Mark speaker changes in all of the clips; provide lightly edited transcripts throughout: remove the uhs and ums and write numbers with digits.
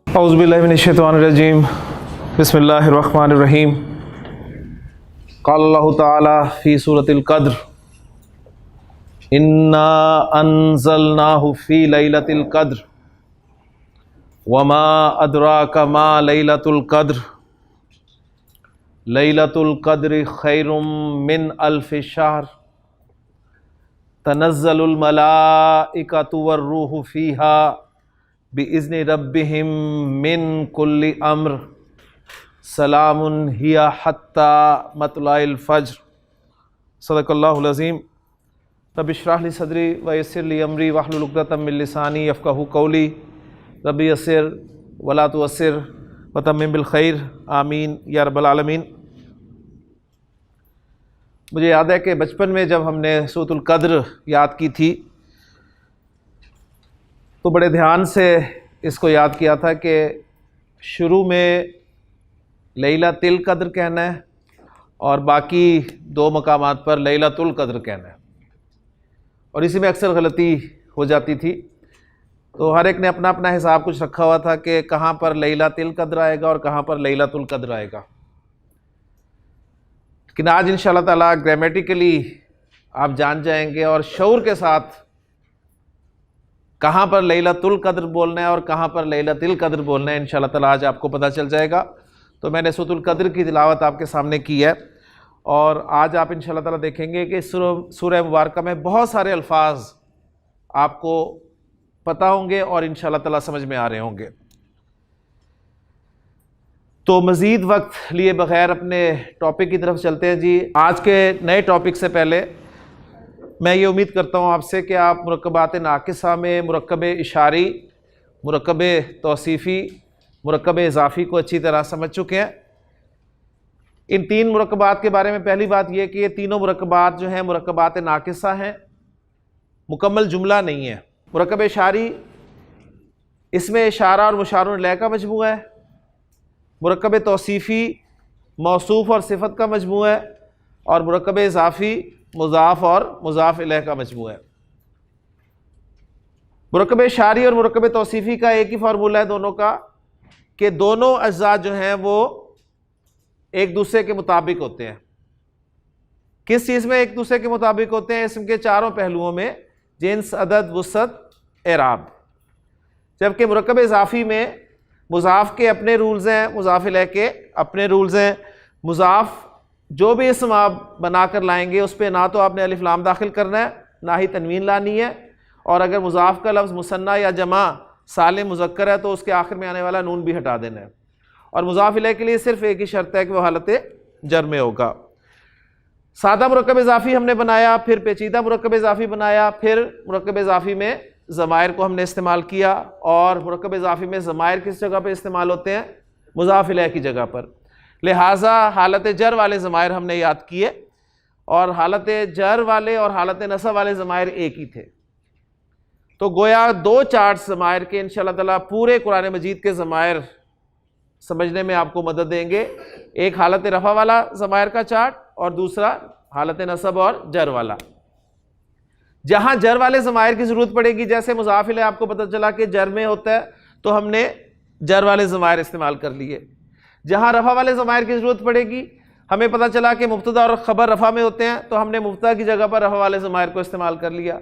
Speaker 1: औज़ुबिल्लाहि मिनश्शैतानिर्रजीम बिस्मिल्लाहिर्रहमानिर्रहीम। क़ाल अल्लाहु तआला फ़ी सूरतिल क़द्र इन्ना अंज़लनाहु फ़ी लैलतिल क़द्र वमा अदराका मा लैलतुल क़द्र लैलतुल क़द्रि खैरुम मिन अल्फ़ि शहर तनज़्ज़लुल मलाइकतु वर्रूहु फ़ीहा बिइज़्नि रब्बिहिम मिन कुल्लि अम्र सलामुन हिया हत्ता मतलाइल फ़ज्र। सदक़ल्लाहुल अज़ीम। रब्बि इश्रह ली सदरी व यस्सिर ली अमरी वहलुल उक़दतम मिन लिसानी यफ़क़हू क़ौली रब्बि यस्सिर वला तुअस्सिर व तम्मिम बिल खैर आमीन या रब्बल आलमीन। मुझे याद है कि बचपन में जब हमने सूरतुल क़द्र याद की थी तो बड़े ध्यान से इसको याद किया था कि शुरू में लैलतुल क़द्र कहना है और बाकी दो मकामात पर लैलतुल क़द्र कहना है, और इसी में अक्सर गलती हो जाती थी। तो हर एक ने अपना अपना हिसाब कुछ रखा हुआ था कि कहाँ पर लैलतुल क़द्र आएगा और कहाँ पर लैलतुल क़द्र आएगा। लेकिन आज इंशाअल्लाह ताला ग्रामेटिकली आप जान जाएंगे और शऊर के साथ कहाँ पर लैलतुल क़द्र बोलना है और कहाँ पर लैलतुल क़द्र बोलना है इंशाअल्लाह ताला आज आपको पता चल जाएगा। तो मैंने सूरतुल क़द्र की तिलावत आपके सामने की है और आज आप इंशाअल्लाह ताला देखेंगे कि सूरह मुबारका में बहुत सारे अल्फाज आपको पता होंगे और इंशाअल्लाह ताला समझ में आ रहे होंगे। तो मज़ीद वक्त लिए बग़ैर अपने टॉपिक की तरफ चलते हैं जी। आज के नए टॉपिक से पहले मैं ये उम्मीद करता हूँ आपसे कि आप मुरक्कबात नाक़िसा में मुरक्कब इशारी, मुरक्कब तौसीफ़ी, मुरक्कब इज़ाफ़ी को अच्छी तरह समझ चुके हैं। इन तीन मुरक्कबात के बारे में पहली बात यह कि ये तीनों मुरक्कबात जो हैं मुरक्कबात नाक़िसा हैं, मुकम्मल जुमला नहीं है। मुरक्कब इशारी, इसमें इशारा और मुशारुन इलैह का मजमूआ है। मुरक्कब तौसीफ़ी मौसूफ़ और सिफ़त का मजमूआ है, और मुरक्कब इज़ाफ़ी मुज़ाफ़ और मुज़ाफ़ इलैह का मजमूआ है। मुरक्कब इशारी और मुरक्कब तौसीफ़ी का एक ही फार्मूला है दोनों का कि दोनों अज्जा जो हैं वो एक दूसरे के मुताबिक होते हैं। किस चीज़ में एक दूसरे के मुताबिक होते हैं? इसम के चारों पहलुओं में, जिन्स, अदद, वुसअत, एराब। जबकि मुरक्कब इज़ाफ़ी में मुज़ाफ़ के अपने रूल्स हैं, मुज़ाफ़ इलैह के अपने रूल्स हैं। मुज़ाफ़ जो भी इसम आप बना कर लाएंगे उस पर ना तो आपने अलिफ लाम दाखिल करना है, ना ही तनवीन लानी है, और अगर मुज़ाफ़ का लफ्ज़ मुसन्ना या जमा सालिम मुज़क्कर है तो उसके आखिर में आने वाला नून भी हटा देना है। और मुज़ाफ़ इलैह के लिए सिर्फ एक ही शर्त है कि वह हालत जर में होगा। सादा मुरक्कब इज़ाफ़ी हमने बनाया, फिर पेचीदा मुरक्कब इज़ाफ़ी बनाया, फिर मुरक्कब इज़ाफ़ी में ज़मायर को हमने इस्तेमाल किया। और मुरक्कब इज़ाफ़ी में ज़मायर किस जगह पर इस्तेमाल होते हैं? मुज़ाफ़ इलैह की जगह पर। लिहाजा हालत जर वाले ज़मायर हमने याद किए, और हालत जर वाले और हालत नसब वाले ज़मायर एक ही थे। तो गोया दो चार्ट ज़मायर के इंशाअल्लाह ताला पूरे कुरान मजीद के ज़मायर समझने में आपको मदद देंगे। एक हालत रफ़ा वाला ज़मायर का चार्ट और दूसरा हालत नसब और जर वाला। जहाँ जर वाले ज़मायर की ज़रूरत पड़ेगी, जैसे मुज़ाफ़ इलैह आपको पता चला कि जर में होता है तो हमने जर वाले ज़मायर इस्तेमाल कर लिए। जहाँ रफ़ा वाले ज़मायर की ज़रूरत पड़ेगी, हमें पता चला कि मुब्तदा और ख़बर रफ़ा में होते हैं तो हमने मुब्तदा की जगह पर रफ़ा वाले ज़मायर को इस्तेमाल कर लिया।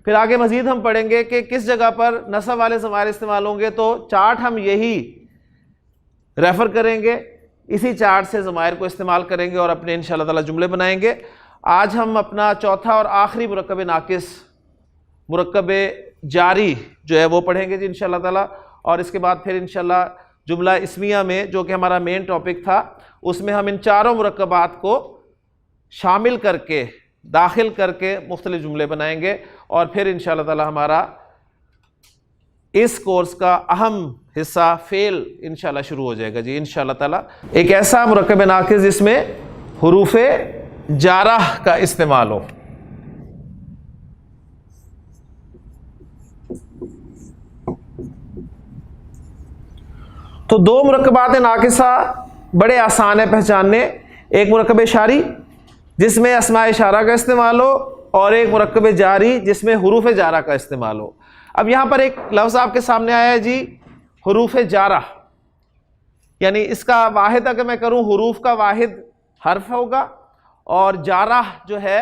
Speaker 1: फिर आगे मज़ीद हम पढ़ेंगे कि किस जगह पर नसब वाले ज़मायर इस्तेमाल होंगे, तो चार्ट हम यही रेफ़र करेंगे, इसी चार्ट से ज़मायर को इस्तेमाल करेंगे और अपने इंशाअल्लाह ताला जुमले बनाएंगे। आज हम अपना चौथा और आखिरी मुरक्कब नाक़िस, मुरक्कब जारी जो है वो पढ़ेंगे जी इंशाअल्लाह ताला। और इसके बाद फिर इंशाअल्लाह जुमला इस्मिया में, जो कि हमारा मेन टॉपिक था, उसमें हम इन चारों मुरक्कबात को शामिल करके, दाखिल करके मुख्तलिफ जुमले बनाएंगे। और फिर इंशाअल्लाह ताला हमारा इस कोर्स का अहम हिस्सा फ़ेल इंशाअल्लाह शुरू हो जाएगा जी इंशाअल्लाह ताला। एक ऐसा मुरक्कब नाक़िस जिसमें हुरूफ़ जारह का इस्तेमाल हो। तो दो मुरक्कबात नाक़िसा बड़े आसान है पहचानने। एक मुरक्कब इशारी जिसमें अस्मा इशारा का इस्तेमाल हो, और एक मुरक्कब जारी जिसमें हुरूफ़ जारा का इस्तेमाल हो। अब यहाँ पर एक लफ्ज़ आपके सामने आया है जी, हुरूफ जारा, यानी इसका वाहिद अगर मैं करूं, हुरूफ का वाहिद हर्फ होगा और जारा जो है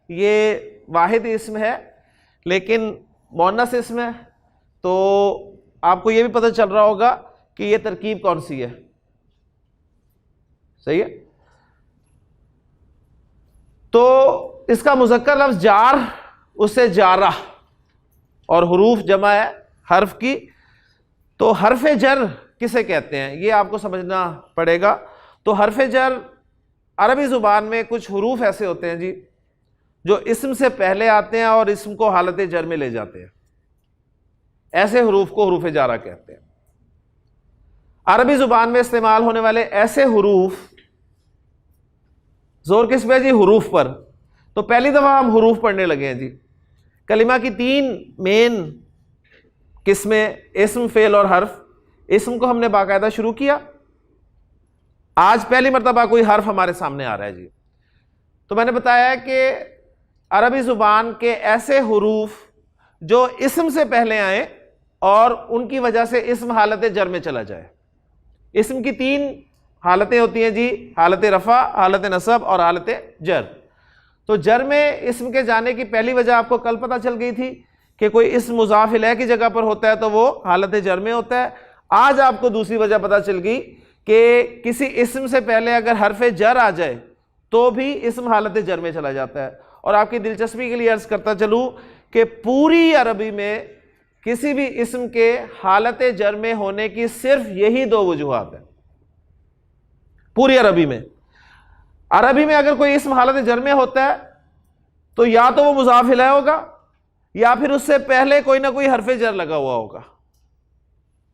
Speaker 1: ये वाहिद इस्म है लेकिन मुअन्नस इस्म है, तो आपको ये भी पता चल रहा होगा कि ये तरकीब कौन सी है। सही है। तो इसका मुज़क्कर लफ्ज़ जार, उससे जारा, और हुरूफ जमा है हर्फ की। तो हर्फ जर किसे कहते हैं ये आपको समझना पड़ेगा। तो हर्फ जर अरबी ज़ुबान में कुछ हुरूफ ऐसे होते हैं जी जो इस्म से पहले आते हैं और इस्म को हालत जर में ले जाते हैं। ऐसे हुरूफ को हुरूफ जारा कहते हैं। अरबी ज़ुबान में इस्तेमाल होने वाले ऐसे हुरूफ, जोर किस पे जी? हुरूफ पर। तो पहली दफ़ा हम हुरूफ पढ़ने लगे हैं जी। कलिमा की 3 मेन किस्में, इस्म, फेल और हर्फ। इस्म को हमने बाकायदा शुरू किया, आज पहली मरतबा कोई हर्फ हमारे सामने आ रहा है जी। तो मैंने बताया कि अरबी ज़ुबान के ऐसे हुरूफ जो इस्म से पहले आए और उनकी वजह से इस्म हालत जर में चला जाए। इस्म की 3 हालतें होती हैं जी, हालत रफ़ा, हालत नसब और हालत जर। तो जर में इस्म के जाने की पहली वजह आपको कल पता चल गई थी कि कोई इस्म मुज़ाफ़ इलैह की जगह पर होता है तो वो हालत जर में होता है। आज आपको दूसरी वजह पता चल गई कि किसी इस्म से पहले अगर हरफ जर आ जाए तो भी इस्म हालत जर में चला जाता है। और आपकी दिलचस्पी के लिए अर्ज़ करता चलूँ कि पूरी अरबी में किसी भी इस्म के हालत जर में होने की सिर्फ यही 2 वजूहात हैं पूरी अरबी में। अरबी में अगर कोई इस्म हालत जर में होता है तो या तो वो मुज़ाफ़ इलैह होगा या फिर उससे पहले कोई ना कोई हरफ जर लगा हुआ होगा।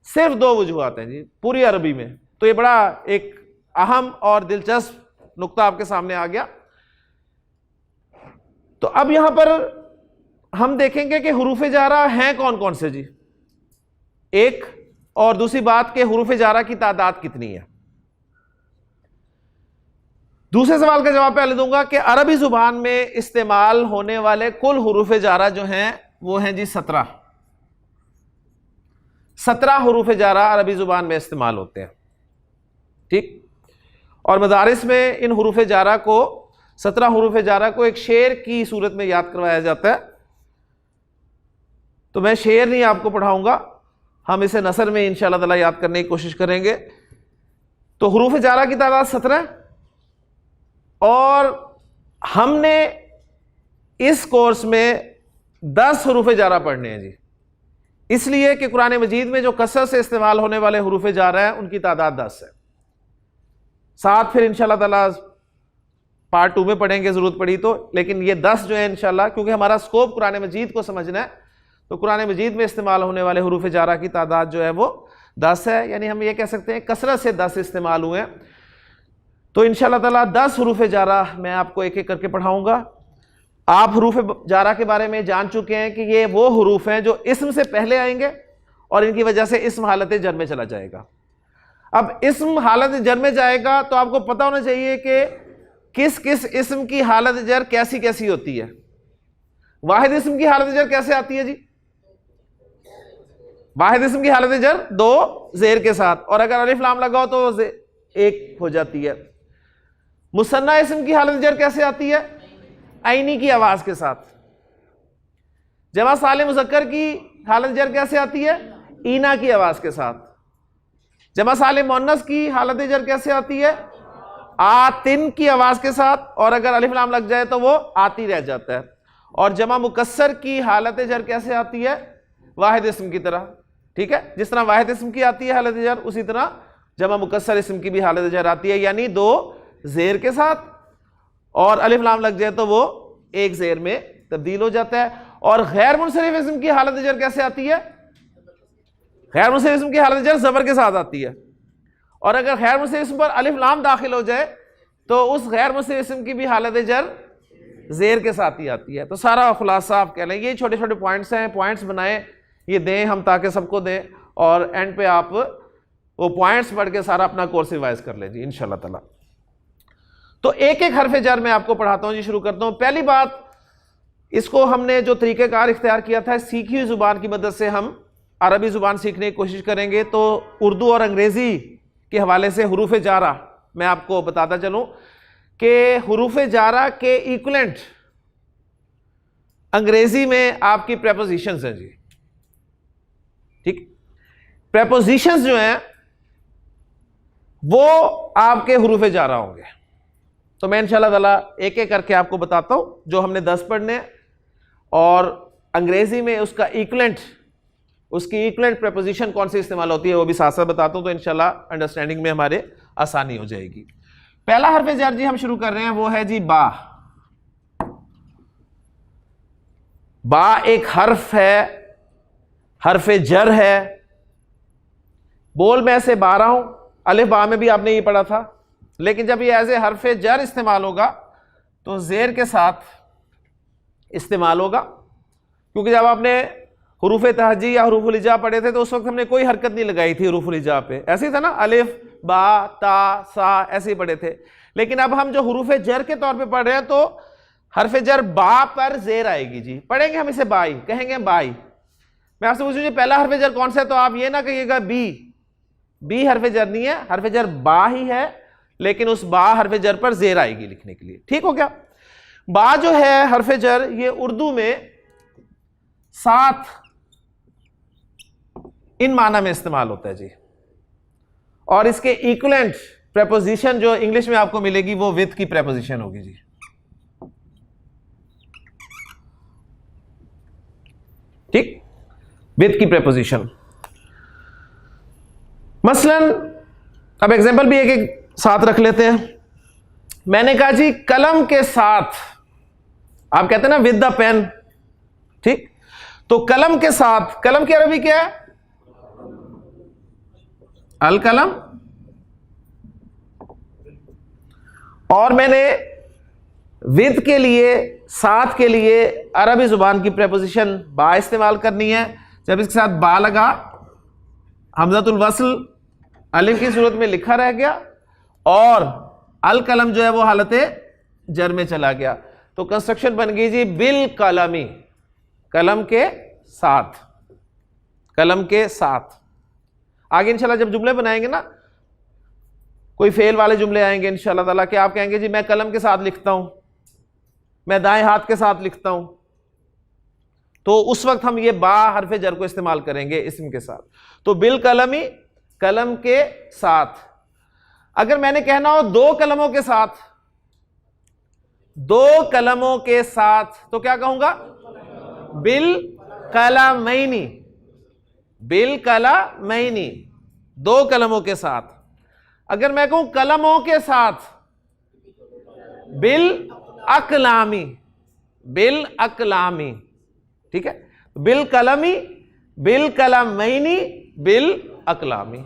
Speaker 1: सिर्फ 2 वजूहात हैं जी पूरी अरबी में। तो ये बड़ा एक अहम और दिलचस्प नुक्ता आपके सामने आ गया। तो अब यहां पर हम देखेंगे कि हुरूफ जारा हैं कौन कौन से जी, एक, और दूसरी बात कि हुरूफ जारा की तादाद कितनी है। दूसरे सवाल का जवाब पहले दूंगा कि अरबी जुबान में इस्तेमाल होने वाले कुल हुरूफ जारा जो हैं वो हैं जी 17 हुरूफ जारा अरबी जुबान में इस्तेमाल होते हैं। ठीक। और मदारिस में इन हुरूफ जारा को, 17 हुरूफ जारा को एक शेर की सूरत में याद करवाया जाता है। तो मैं शेर नहीं आपको पढ़ाऊंगा, हम इसे नसर में इंशाअल्लाह ताला याद करने की कोशिश करेंगे। तो हुरूफ जारा की तादाद 17 और हमने इस कोर्स में 10 हुरूफ जारा पढ़ने हैं जी, इसलिए कि कुरान मजीद में जो कसरत से इस्तेमाल होने वाले हुरूफ जारा हैं उनकी तादाद 10 है। साथ फिर इंशाअल्लाह ताला पार्ट 2 में पढ़ेंगे जरूरत पड़ी तो, लेकिन ये 10 जो है इंशाअल्लाह, क्योंकि हमारा स्कोप कुरान मजीद को समझना है, तो कुरान मजीद में इस्तेमाल होने वाले हुरूफ जारा की तादाद जो है वो 10 है। यानी हम ये कह सकते हैं कसरत से 10 इस्तेमाल हुए हैं। तो इंशाअल्लाह ताला 10 हुरूफ जारा मैं आपको एक एक करके पढ़ाऊंगा। आप हुरूफ जारा के बारे में जान चुके हैं कि ये वो हुरूफ हैं जो इस्म से पहले आएंगे और इनकी वजह से इस्म हालत जर में चला जाएगा। अब इस्म हालत जर में जाएगा तो आपको पता होना चाहिए कि किस किस इस्म की हालत जर कैसी कैसी होती है। वाहिद इस्म की हालत जर कैसे आती है जी? वाहिद इस्म की हालत जर 2 जेर के साथ, और अगर अलिफ लाम लगा हो तो 1 हो जाती है। मुसन्ना इस्म की हालत जर कैसे आती है? आईनी की आवाज के साथ। जमा सालिम मुज़क्कर की हालत जर कैसे आती है? ईना की आवाज के साथ। जमा सालिम मुअन्नस की हालत जर कैसे आती है? आतिन की आवाज के साथ, और अगर अलिफ लाम लग जाए तो वो आती रह जाता है। और जमा मुकस्सर की हालत जर कैसे आती है? वाहिद इस्म की तरह। ठीक है, जिस तरह वाहिद इस्म की आती है हालत जर, उसी तरह जमा मुकस्सर इस्म की भी हालत जर आती है, यानी 2 जेर के साथ, और अलिफ लाम लग जाए तो वो 1 जेर में तब्दील हो जाता है। और गैर मुनसरिफ इस्म की हालत जर कैसे आती है? गैर मुनसरिफ इस्म की हालत जर ज़बर के साथ आती है, और अगर गैर मुनसरिफ इस्म पर अलिफ लाम दाखिल हो जाए तो उस गैर मुनसरिफ इस्म की भी हालत जर जेर के साथ ही आती है। तो सारा खुलासा आप कह लें, ये छोटे छोटे पॉइंट्स हैं, पॉइंट्स बनाएं, ये दें हम ताकि सबको दें, और एंड पे आप वो पॉइंट्स पढ़ के सारा अपना कोर्स रिवाइज कर लें जी इंशाअल्लाह ताला। तो एक एक हरफ जर मैं आपको पढ़ाता हूं जी, शुरू करता हूं। पहली बात, इसको हमने जो तरीक़ेकार इख्तियार किया था, सीखी हुई जुबान की मदद से हम अरबी ज़ुबान सीखने की कोशिश करेंगे तो उर्दू और अंग्रेज़ी के हवाले से हुरूफ जारा मैं आपको बताता चलूँ कि हुरूफ जारा के इक्वलेंट अंग्रेज़ी में आपकी प्रेपोजिशंस हैं जी, ठीक। प्रेपोजिशंस जो हैं वो आपके हुरूफ जारा होंगे। तो मैं इंशाल्लाह ताला एक एक करके आपको बताता हूं जो हमने 10 पढ़ने हैं, और अंग्रेजी में उसका इक्वलेंट, उसकी इक्वलेंट प्रेपोजिशन कौन सी इस्तेमाल होती है वो भी साथ साथ बताता हूं, तो इंशाल्लाह अंडरस्टैंडिंग में हमारे आसानी हो जाएगी। पहला हर्फ जर जी हम शुरू कर रहे हैं वो है जी बा। बा एक हर्फ है, हर्फ जर है। बोल मैं से बा रहा हूं, अलिफ बा में भी आपने ये पढ़ा था, लेकिन जब ये एज ए हर्फ जर इस्तेमाल होगा तो जेर के साथ इस्तेमाल होगा, क्योंकि जब आपने हुरूफ तहजी या हुरूफ हिजा पढ़े थे तो उस वक्त हमने कोई हरकत नहीं लगाई थी हुरूफ हिजा पे, ऐसे ही था ना, अलिफ बा ता सा ऐसे ही पढ़े थे। लेकिन अब हम जो हुरूफ जर के तौर पे पढ़ रहे हैं तो हर्फ जर बा पर जेर आएगी जी, पढ़ेंगे हम इसे बाई, कहेंगे बाई। मैं आपसे पूछूं जी पहला हर्फ जर कौन सा है, तो आप ये ना कहिएगा बी, बी हर्फ जर नहीं है, हर्फ जर बा ही है, लेकिन उस बा हर्फ जर पर जेर आएगी लिखने के लिए, ठीक हो गया। बा जो है हर्फ जर ये उर्दू में 7 इन माना में इस्तेमाल होता है जी, और इसके इक्वलेंट प्रेपोजिशन जो इंग्लिश में आपको मिलेगी वो विद की प्रेपोजिशन होगी जी, ठीक, विद की प्रेपोजिशन। मसलन अब एग्जांपल भी एक एक साथ रख लेते हैं। मैंने कहा जी कलम के साथ, आप कहते हैं ना विद द पेन, ठीक, तो कलम के साथ, कलम की अरबी क्या है, अल कलम, और मैंने विद के लिए, साथ के लिए अरबी जुबान की प्रेपोजिशन बा इस्तेमाल करनी है। जब इसके साथ बा लगा, हमज़तुल वस्ल अलिफ की सूरत में लिखा रह गया और अल कलम जो है वो हालत जर में चला गया, तो कंस्ट्रक्शन बन गई जी बिल कलमी, कलम के साथ, कलम के साथ। आगे इंशाल्लाह जब जुमले बनाएंगे ना, कोई फेल वाले जुमले आएंगे इंशाल्लाह ताला कि आप कहेंगे जी मैं कलम के साथ लिखता हूं, मैं दाएं हाथ के साथ लिखता हूं, तो उस वक्त हम ये बा हरफ जर को इस्तेमाल करेंगे इस्म के साथ। तो बिल कलमी, कलम के साथ। अगर मैंने कहना हो 2 कलमों के साथ, 2 कलमों के साथ, तो क्या कहूंगा, बिल कलमैनी, बिल कलमैनी, 2 कलमों के साथ। अगर मैं कहूं कलमों के साथ, बिल अकलामी, बिल अकलामी, ठीक है, बिल कलमी, बिल कलमैनी, बिल अकलामी।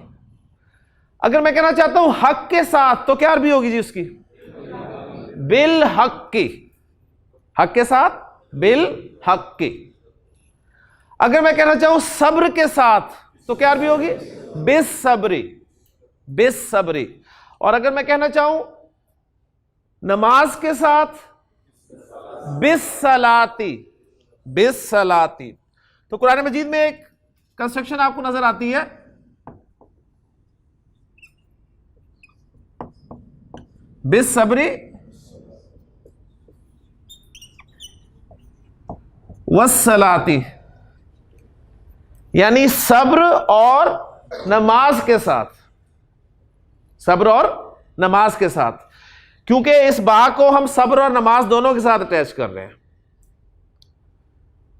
Speaker 1: अगर मैं कहना चाहता हूं हक के साथ, तो क्या अरबी होगी जी उसकी, बिल हक की, हक के साथ बिल हक की। अगर मैं कहना चाहूं सब्र के साथ, तो क्या अरबी होगी, बिस सबरी, बिस सबरी। और अगर मैं कहना चाहूं नमाज के साथ, बिस सलाती, बिस सलाती। तो कुरान मजीद में एक कंस्ट्रक्शन आपको नजर आती है, बिस सबरी वस्सलाती, यानी सब्र और नमाज के साथ, सब्र और नमाज के साथ, क्योंकि इस बा को हम सब्र और नमाज दोनों के साथ अटैच कर रहे हैं।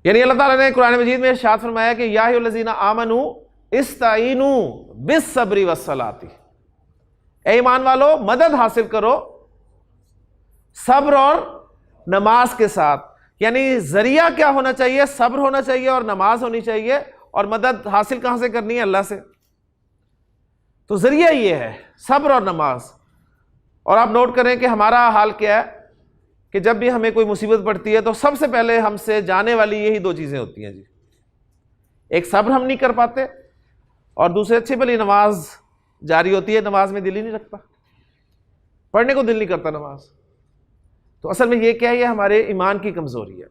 Speaker 1: यानी अल्लाह ताला ने कुरान मजीद में इरशाद फरमाया कि या अय्युहल्लज़ीना आमनू इस्ताईनू बिस सब्री वस्सलाती, ऐ ईमान वालो मदद हासिल करो सब्र और नमाज के साथ। यानी जरिया क्या होना चाहिए, सब्र होना चाहिए और नमाज होनी चाहिए, और मदद हासिल कहां से करनी है, अल्लाह से। तो जरिया ये है सब्र और नमाज। और आप नोट करें कि हमारा हाल क्या है कि जब भी हमें कोई मुसीबत पड़ती है तो सबसे पहले हमसे जाने वाली यही 2 चीजें होती हैं जी, एक सब्र हम नहीं कर पाते, और दूसरे अच्छी भली नमाज जारी होती है, नमाज में दिल ही नहीं रखता, पढ़ने को दिल नहीं करता नमाज। तो असल में ये क्या है, ये हमारे ईमान की कमजोरी है।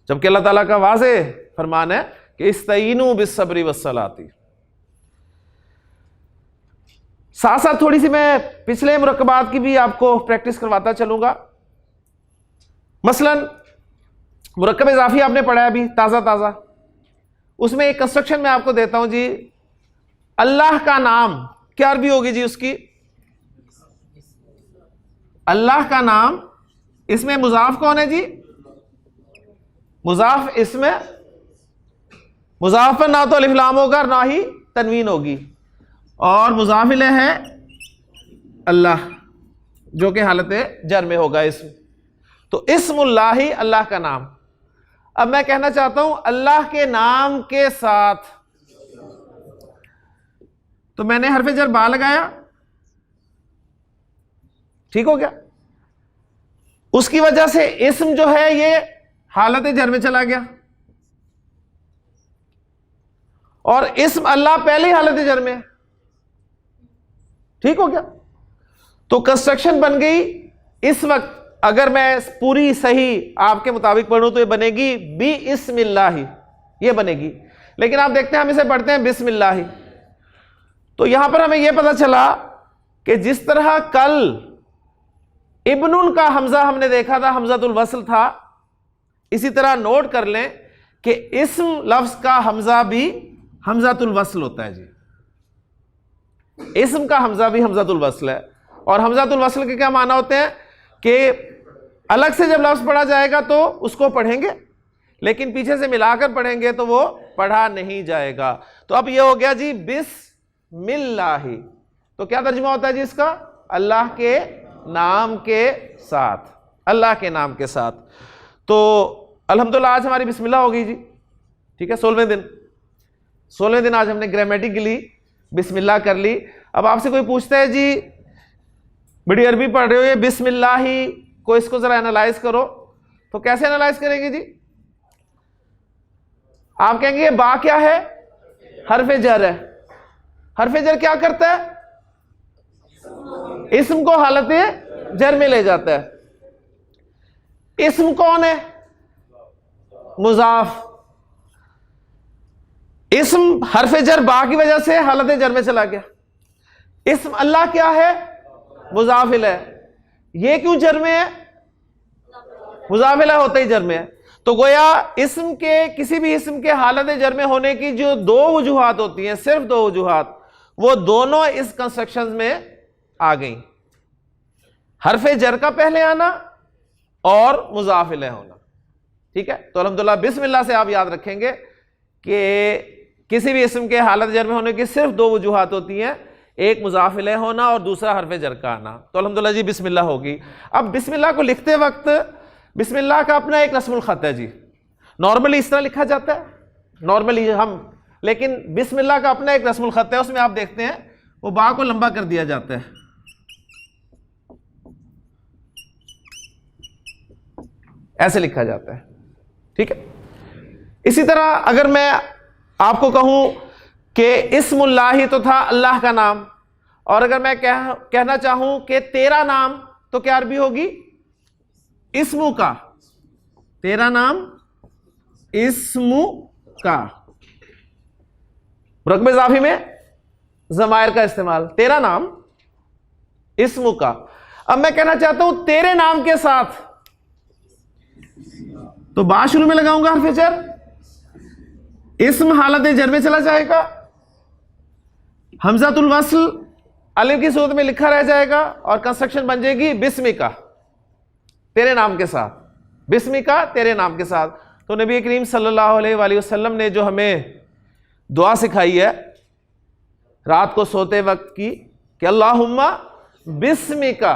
Speaker 1: जबकि अल्लाह ताला का वाज़ेह फरमान है कि इस्तईनु बिस्सब्री वस्सलाती। साथ साथ थोड़ी सी मैं पिछले मुरक्कबात की भी आपको प्रैक्टिस करवाता चलूंगा। मसलन मुरक्कब इजाफी आपने पढ़ा है अभी ताज़ा ताज़ा, उसमें एक कंस्ट्रक्शन मैं आपको देता हूं जी। अल्लाह का नाम क्या अरबी होगी जी उसकी? अल्लाह का नाम, इसमें मुजाफ कौन है जी? मुजाफ, इसमें मुजाफ पर ना तो अलिफ लाम होगा ना ही तनवीन होगी, और मुजाफ इलैह है अल्लाह, जो कि हालत जर में होगा इसम। तो इस्मुल्लाही, अल्लाह का नाम। अब मैं कहना चाहता हूं अल्लाह के नाम के साथ, तो मैंने हरफ जर बा लगाया, ठीक हो गया। उसकी वजह से इस्म जो है ये हालत जर में चला गया, और इस्म अल्लाह पहले हालत जर में, ठीक हो गया। तो कंस्ट्रक्शन बन गई इस वक्त, अगर मैं पूरी सही आपके मुताबिक पढ़ूं तो ये बनेगी बी इस्मिल्लाही, ये बनेगी। लेकिन आप देखते हैं हम इसे पढ़ते हैं बिस्मिल्लाही। तो यहां पर हमें यह पता चला कि जिस तरह कल इब्नुन का हमजा हमने देखा था, हमजातुल वस्ल था, इसी तरह नोट कर लें कि इस्म लफ्ज का हमजा भी हमजातुल वस्ल होता है जी। इस्म का हमजा भी हमजातुल वस्ल है, और हमजातुल वस्ल के क्या माना होते हैं कि अलग से जब लफ्ज पढ़ा जाएगा तो उसको पढ़ेंगे, लेकिन पीछे से मिलाकर पढ़ेंगे तो वो पढ़ा नहीं जाएगा। तो अब ये हो गया जी बिस्मिल्लाही। तो क्या तर्जुमा होता है जी इसका? अल्लाह के नाम के साथ, अल्लाह के नाम के साथ। तो अल्हम्दुलिल्लाह आज हमारी बिस्मिल्लाह हो गई जी, ठीक है। 16वें दिन आज हमने ग्रामेटिकली बिस्मिल्लाह कर ली। अब आपसे कोई पूछता है जी बड़ी अरबी पढ़ रहे हो, ये बिस्मिल्लाही को इसको जरा एनालाइज करो, तो कैसे एनालाइज करेंगे जी? आप कहेंगे ये बा क्या है? हरफ जर है। हरफ जर क्या करता है? इस्म को हालत जर में ले जाता है। इस्म कौन है? मुजाफ। इस्म हरफ जर बा की वजह से हालत जर में चला गया। इस्म अल्लाह क्या है? मुजाफ इलैह। ये क्यों जर में है? मुजाफ इलैह होते ही जर में है। तो गोया इस्म के, किसी भी इस्म के हालत जर में होने की जो दो वजूहात होती हैं, सिर्फ दो वजूहात, वो दोनों इस कंस्ट्रक्शन में आ गई। हरफ जर का पहले आना और मुजाफ इलैह होना, ठीक है। तो अल्हम्दुलिल्लाह बिस्मिल्लाह से आप याद रखेंगे कि किसी भी इस्म के हालत जर में होने की सिर्फ दो वजूहात होती हैं, एक मुजाफ इलैह होना और दूसरा हरफ जर का आना। तो अल्हम्दुलिल्लाह जी बिस्मिल्लाह होगी। अब बिस्मिल्लाह को लिखते वक्त बिस्मिल्लाह का अपना एक रस्मुल खत है जी। नॉर्मली इस तरह लिखा जाता है, नॉर्मली हम, लेकिन बिस्मिल्लाह का अपना एक रस्मुल खत है। उसमें आप देखते हैं वो बा को लंबा कर दिया जाता है, ऐसे लिखा जाता है, ठीक है। इसी तरह अगर मैं आपको कहूं कि इस्मुल्लाही तो था अल्लाह का नाम, और अगर मैं कहना चाहूं कि तेरा नाम, तो क्या अरबी होगी? इस्मु का। तेरा नाम इस्मु का। मुरक्कब इज़ाफ़ी में ज़मायर का इस्तेमाल, तेरा नाम इस्मु का। अब मैं कहना चाहता हूं तेरे नाम के साथ, तो बा शुरू में लगाऊंगा हरफ जर, इस्म हालत जर में चला जाएगा, हमजातुल वस्ल अलिफ की सूरत में लिखा रह जाएगा, और कंस्ट्रक्शन बन जाएगी बिस्मिका, तेरे नाम के साथ। बिस्मिका, तेरे नाम के साथ। तो नबी करीम सल्लल्लाहु अलैहि वसल्लम ने जो हमें दुआ सिखाई है रात को सोते वक्त की, कि अल्लाहुम्मा बिस्मिका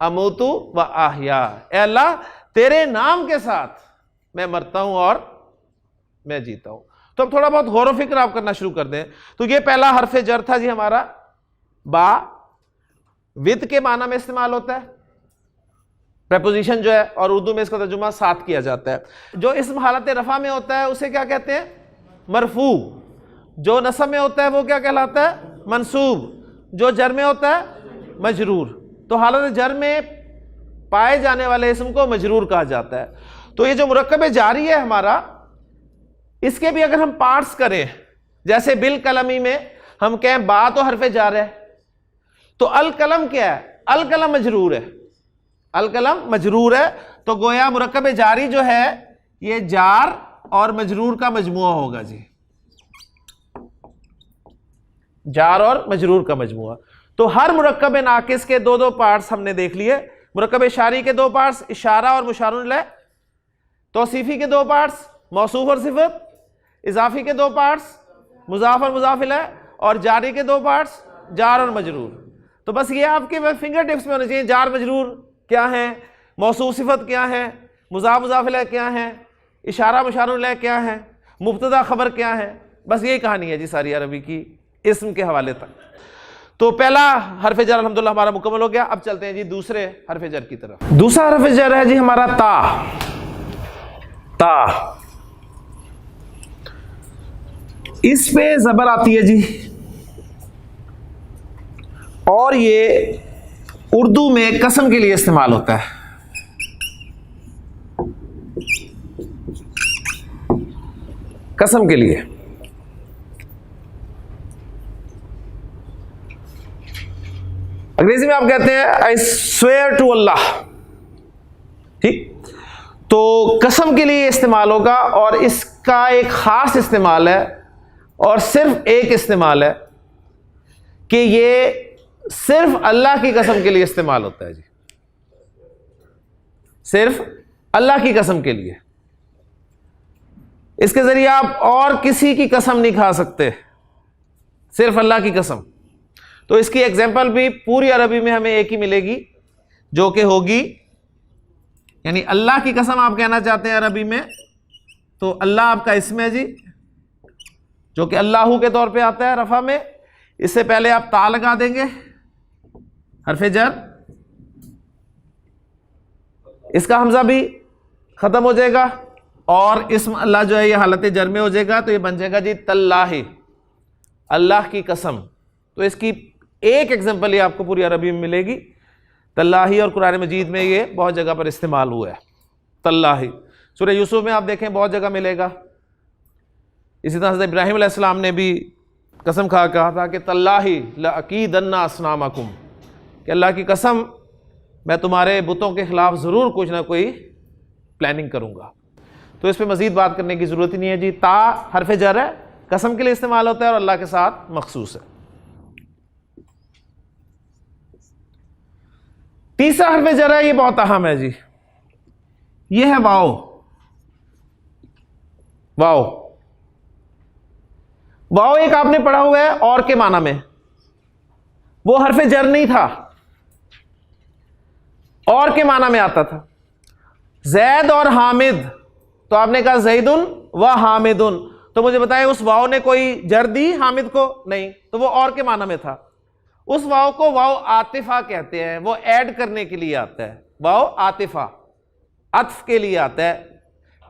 Speaker 1: अमूतु व आहिया, ए अल्लाह तेरे नाम के साथ मैं मरता हूं और मैं जीता हूं। तो अब थोड़ा बहुत गौर व फिक्र आप करना शुरू कर दें। तो ये पहला हरफ जर था जी हमारा बा, विद के माना में इस्तेमाल होता है, प्रेपोजिशन जो है, और उर्दू में इसका तर्जुमा साथ किया जाता है। जो इस्म हालत रफा में होता है उसे क्या कहते हैं? मरफू। जो नसब में होता है वो क्या कहलाता है? मंसूब। जो जर में होता है मजरूर। तो हालत जर में पाए जाने वाले इस्म को मजरूर कहा जाता है। तो ये जो मुरक्कब जारी है हमारा, इसके भी अगर हम पार्ट्स करें, जैसे बिल कलमी में हम कहें बा तो हरफे जार है, तो अल कलम क्या है? अल कलम मजरूर है, अल कलम मजरूर है, तो गोया मुरक्कब जारी जो है ये जार और मजरूर का मजमुआ होगा जी, जार और मजरूर का मजमुआ। तो हर मुरक्कब नाकिस के दो दो पार्ट्स हमने देख लिए। मुरक्कब इशारी के दो पार्ट्स, इशारा और मुशारुन इलैह। तौसीफी के दो पार्ट्स, मौसूफ और सिफत। इजाफी के दो पार्ट्स, मुजाफ और मुजाफ इलैह। और जारी के दो पार्ट्स, जार और मजरूर। तो बस ये आपके फिंगर टिप्स में होने चाहिए, जार मजरूर क्या है, मौसूफ सिफत क्या है, मुजाफ मुजाफ इलैह क्या है, इशारा मुशारुन इलैह क्या है, मुब्तदा खबर क्या है। बस यही कहानी है जी सारी अरबी की इस्म के हवाले तक। तो पहला हरफ जर अल्हम्दुलिल्लाह हमारा मुकम्मल हो गया। अब चलते हैं जी दूसरे हरफ जर की तरफ। दूसरा हरफ जर है जी हमारा ता। ता, इस पे जबर आती है जी, और ये उर्दू में कसम के लिए इस्तेमाल होता है। कसम के लिए। अंग्रेजी में आप कहते हैं आई स्वेयर टू अल्लाह, ठीक। तो कसम के लिए इस्तेमाल होगा, और इसका एक खास इस्तेमाल है, और सिर्फ एक इस्तेमाल है कि ये सिर्फ अल्लाह की कसम के लिए इस्तेमाल होता है जी, सिर्फ अल्लाह की कसम के लिए। इसके जरिए आप और किसी की कसम नहीं खा सकते, सिर्फ अल्लाह की कसम। तो इसकी एग्जाम्पल भी पूरी अरबी में हमें एक ही मिलेगी, जो कि होगी, यानी अल्लाह की कसम आप कहना चाहते हैं अरबी में, तो अल्लाह आपका इसम है जी, जो कि अल्लाहू के तौर पे आता है रफा में। इससे पहले आप ता लगा देंगे, हरफे जर, इसका हमजा भी खत्म हो जाएगा, और इसम अल्लाह जो है ये हालत जर में हो जाएगा, तो ये बन जाएगा जी तल्लाही, अल्लाह की कसम। तो इसकी एक एग्जांपल ये आपको पूरी अरबी में मिलेगी, तल्लाही, और कुरान मजीद में ये बहुत जगह पर इस्तेमाल हुआ है तल्लाही। सूरह यूसुफ में आप देखें बहुत जगह मिलेगा। इसी तरह से इब्राहिम अलैहिस्सलाम ने भी कसम खा कहा था कि तल्लाही लअकीदन्ना अस्नामकुम, कि अल्लाह की कसम मैं तुम्हारे बुतों के खिलाफ ज़रूर कुछ ना कोई प्लानिंग करूँगा। तो इस पर मज़ीद बात करने की ज़रूरत ही नहीं है जी। ता हरफ जर है, कसम के लिए इस्तेमाल होता है, और अल्लाह के साथ मखसूस है। तीसरा हरफ जर है, ये बहुत अहम है जी, ये है वाओ। वाओ, वाओ एक आपने पढ़ा हुआ है और के माना में, वो हरफ जर नहीं था, और के माना में आता था। जैद और हामिद, तो आपने कहा जैदुन व हामिदुन, तो मुझे बताएं उस वाओ ने कोई जर दी हामिद को? नहीं, तो वो और के माना में था। उस वाओ को वाओ आतिफा कहते हैं, वो ऐड करने के लिए आता है। वाओ आतिफा, अत्फ के लिए आता है,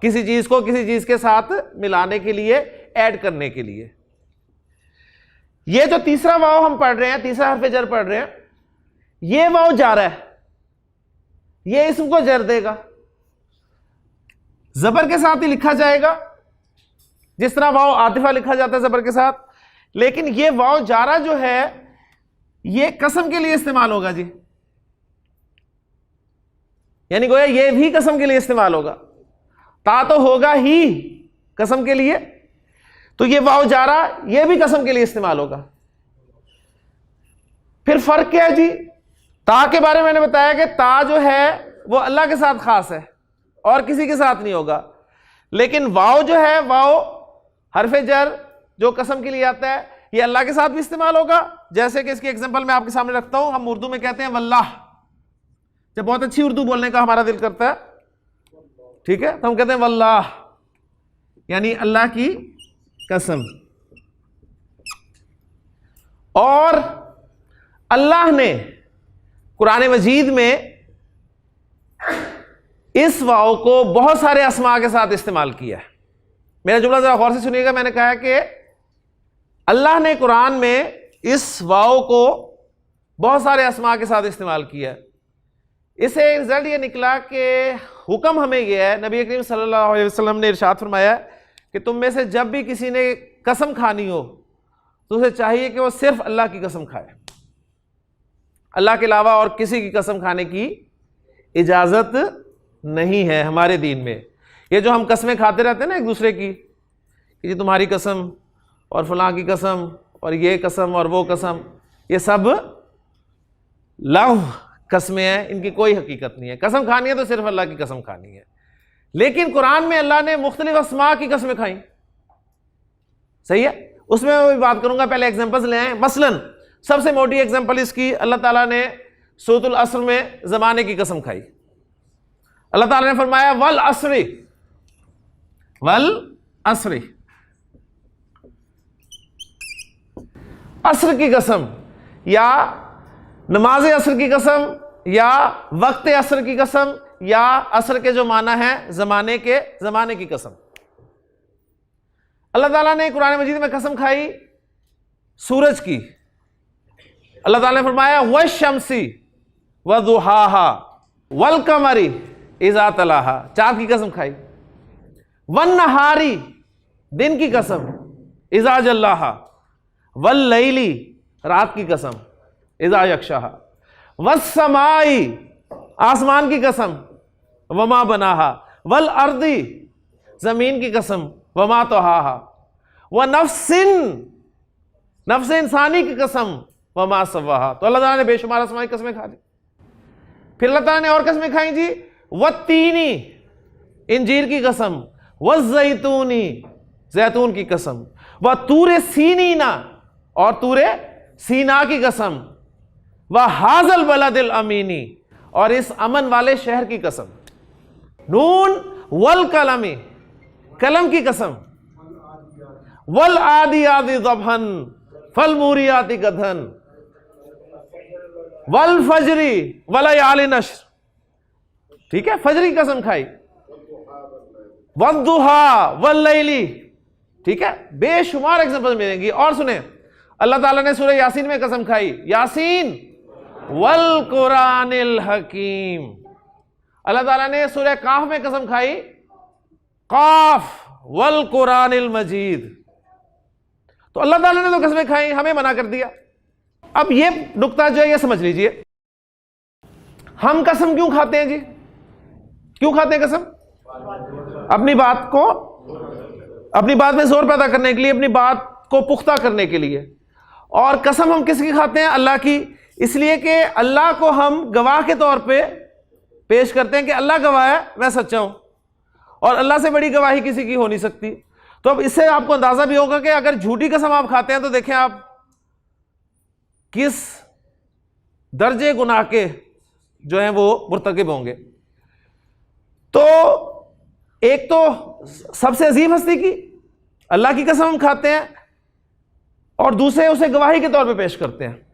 Speaker 1: किसी चीज को किसी चीज के साथ मिलाने के लिए, ऐड करने के लिए। ये जो तीसरा वाओ हम पढ़ रहे हैं, तीसरा हरफ जर पढ़ रहे हैं, ये वाओ जा रहा है, ये इसम को जर देगा, जबर के साथ ही लिखा जाएगा, जिस तरह वाओ आतिफा लिखा जाता है जबर के साथ। लेकिन ये वाओ जारा जो है ये कसम के लिए इस्तेमाल होगा जी, यानी गोया ये भी कसम के लिए इस्तेमाल होगा। ता तो होगा ही कसम के लिए, तो ये वाओ जारा ये भी कसम के लिए इस्तेमाल होगा। फिर फर्क क्या है जी? ता के बारे में मैंने बताया कि ता जो है वो अल्लाह के साथ खास है और किसी के साथ नहीं होगा। लेकिन वाओ जो है, वाओ हरफे जर जो कसम के लिए आता है, ये अल्लाह के साथ भी इस्तेमाल होगा। जैसे कि इसकी एग्जांपल मैं आपके सामने रखता हूं। हम उर्दू में कहते हैं वल्लाह, जब बहुत अच्छी उर्दू बोलने का हमारा दिल करता है, ठीक है, तो हम कहते हैं वल्लाह, यानी अल्लाह की कसम। और अल्लाह ने कुरान मजीद में इस वाओ को बहुत सारे अस्मा के साथ इस्तेमाल किया है। मेरा जुमला जरा गौर से सुनिएगा। मैंने कहा कि अल्लाह ने कुरान में इस वाओ को बहुत सारे अस्मा के साथ इस्तेमाल किया है। इससे रिजल्ट ये निकला कि हुक्म हमें यह है, नबी करीम सल्लल्लाहु अलैहि वसल्लम ने इरशाद फरमाया कि तुम में से जब भी किसी ने कसम खानी हो तो उसे चाहिए कि वो सिर्फ अल्लाह की कसम खाए, अल्लाह के अलावा और किसी की कसम खाने की इजाजत नहीं है हमारे दीन में। ये जो हम कस्में खाते रहते हैं ना एक दूसरे की, कि जी तुम्हारी कसम और फलां की कसम और ये कसम और वो कसम, ये सब लव कस्में हैं, इनकी कोई हकीकत नहीं है। कसम खानी है तो सिर्फ अल्लाह की कसम खानी है। लेकिन कुरान में अल्लाह ने मुख्तलिफ अस्मा की कसमें खाई, सही है, उसमें मैं भी बात करूंगा। पहले एग्जांपल्स ले आए। मसलन सबसे मोटी एग्जांपल इसकी, अल्लाह ताला ने सूरतुल असर में जमाने की कसम खाई। अल्लाह ताला ने फरमाया वल असरी, वल असरी, असर की कसम या नमाज असर की कसम या वक्त असर की कसम या असर के जो माना है जमाने की कसम। अल्लाह ताला ने कुरान मजीद में कसम खाई सूरज की। अल्लाह ताला ने फरमाया वशम्सी वदुहाहा वल कमरी इज़ा तलाहा, चांद की कसम खाई। वन नहारी, दिन की कसम, इज़ा जल्लाहा। वल लैली, रात की कसम, इज़ा यक्शाहा। वस्समाई, आसमान की कसम, वमा बनाहा। वल अर्दी, जमीन की कसम, वमा तोहाहा। व नफ्सिन, नफ्स इंसानी की कसम, वमा सवाहा। तो अल्लाह ताला ने बेशुमार आसमान की कसमें खा दी। फिर अल्लाह ताला ने और कसमें खाई जी, वत्तीनी, इंजीर की कसम, वज़ैतूनी, जैतून की कसम, व तूरे सीनीना, और तूरे सीना की कसम, व हाजल बलदिल अमीनी, और इस अमन वाले शहर की कसम। नून वल कलमी, कलम की कसम। वल आदियाति ज़बहन फल मूरियाति गधन वल फजरी वलयालि नश्र, ठीक है, फजर की कसम खाई। वद्दुहा वल्लैली, ठीक है, बेशुमार एग्जांपल मिलेंगी। और सुने, अल्लाह ताला ने सूरह यासीन में कसम खाई, यासीन वल कुरानिल हकीम। अल्लाह ताला ने सूरह काफ में कसम खाई, काफ वल कुरानिल मजीद। तो अल्लाह ताला ने तो कसमें खाई, हमें मना कर दिया। अब ये नुक्ता जो है ये समझ लीजिए, हम कसम क्यों खाते हैं जी? क्यों खाते हैं कसम? अपनी बात में जोर पैदा करने के लिए, अपनी बात को पुख्ता करने के लिए। और कसम हम किसकी खाते हैं? अल्लाह की। इसलिए कि अल्लाह को हम गवाह के तौर पे पेश करते हैं कि अल्लाह गवाह है, मैं सच्चा हूं, और अल्लाह से बड़ी गवाही किसी की हो नहीं सकती। तो अब इससे आपको अंदाजा भी होगा कि अगर झूठी कसम आप खाते हैं तो देखें आप किस दर्जे गुनाह के जो हैं वो मुर्तकिब होंगे। तो एक तो सबसे अजीम हस्ती की अल्लाह की कसम हम खाते हैं, और दूसरे उसे गवाही के तौर पे पेश करते हैं।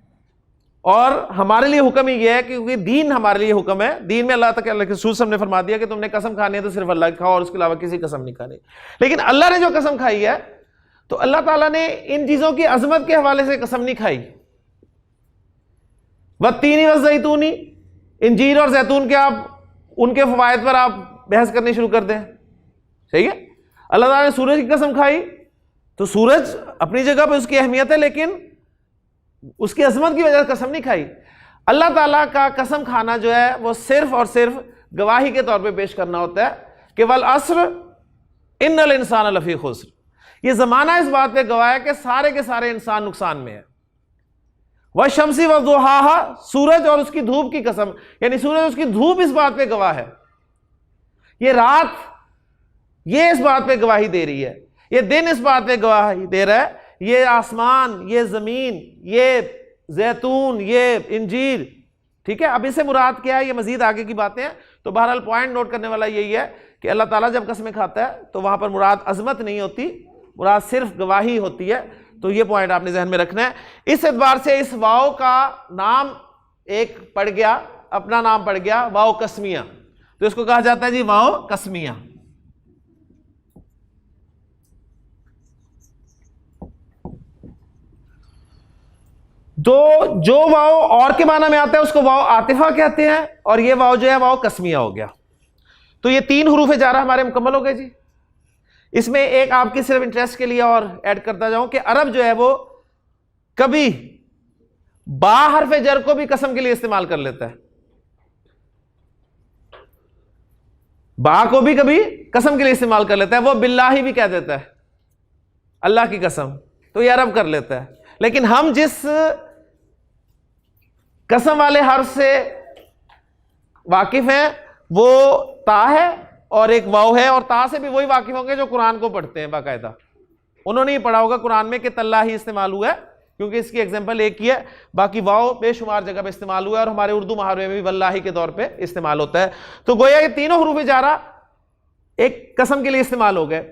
Speaker 1: और हमारे लिए हुक्म ही यह है, क्योंकि दीन हमारे लिए हुक्म है। दीन में अल्लाह तक अल्लाह के रसूल ने फरमा दिया कि तुमने कसम खानी है तो सिर्फ अल्लाह की खाओ और उसके अलावा किसी कसम नहीं खानी। लेकिन अल्लाह ने जो कसम खाई है, तो अल्लाह ताला ने इन चीजों की अजमत के हवाले से कसम नहीं खाई। वत्तीनी वज़ैतूनी, इंजीर और जैतून के आप उनके फवायद पर आप बहस करनी शुरू कर दें, सही है। अल्लाह ताला ने सूरज की कसम खाई, तो सूरज अपनी जगह पे उसकी अहमियत है, लेकिन उसकी अजमत की वजह से कसम नहीं खाई। अल्लाह ताला का कसम खाना जो है वो सिर्फ और सिर्फ गवाही के तौर पे पेश करना होता है कि वल असर इन्नल इंसान लफी खुस्र। ये जमाना इस बात पे गवाह है कि सारे के सारे इंसान नुकसान में है। वह शमसी व दुहाहा, सूरज और उसकी धूप की कसम, यानी सूरज उसकी धूप इस बात पे गवाह है, ये रात ये इस बात पे गवाही दे रही है, ये दिन इस बात पे गवाही दे रहा है, ये आसमान, ये जमीन, ये जैतून, ये इंजीर, ठीक है। अब इससे मुराद क्या है, ये मजीद आगे की बातें हैं। तो बहरहाल पॉइंट नोट करने वाला यही है कि अल्लाह ताला जब कसमें खाता है तो वहां पर मुराद अजमत नहीं होती, मुराद सिर्फ गवाही होती है। तो ये पॉइंट आपने जहन में रखना है। इस एतबार से इस वाव का नाम एक पड़ गया, अपना नाम पड़ गया वाव कसमिया। तो इसको कहा जाता है जी वाव कसमिया। तो जो वाव और के माना में आता है उसको वाव आतिफा कहते हैं, और ये वाव जो है वाव कसमिया हो गया। तो ये 3 हरूफ जारा हमारे मुकम्मल हो गए जी। इसमें एक आपकी सिर्फ इंटरेस्ट के लिए और ऐड करता जाऊं कि अरब जो है वो कभी बा हर्फ जर को भी कसम के लिए इस्तेमाल कर लेता है, बा को भी कभी कसम के लिए इस्तेमाल कर लेता है, वो बिल्लाही भी कह देता है, अल्लाह की कसम, तो ये अरब कर लेता है। लेकिन हम जिस कसम वाले हर्फ से वाकिफ हैं वो ता है और एक वाव है, और ता से भी वही वाकिफ होंगे जो कुरान को पढ़ते हैं बाकायदा। उन्होंने ही पढ़ा होगा कुरान में कि तल्ला ही इस्तेमाल हुआ है, क्योंकि इसकी एग्जांपल एक ही है, बाकी वाव बेशुमार जगह पे इस्तेमाल हुआ है, और हमारे उर्दू मुहावरे में भी वल्लाही के तौर पे इस्तेमाल होता है। तो गोया कि तीनों हरूफ जारा एक कसम के लिए इस्तेमाल हो गए,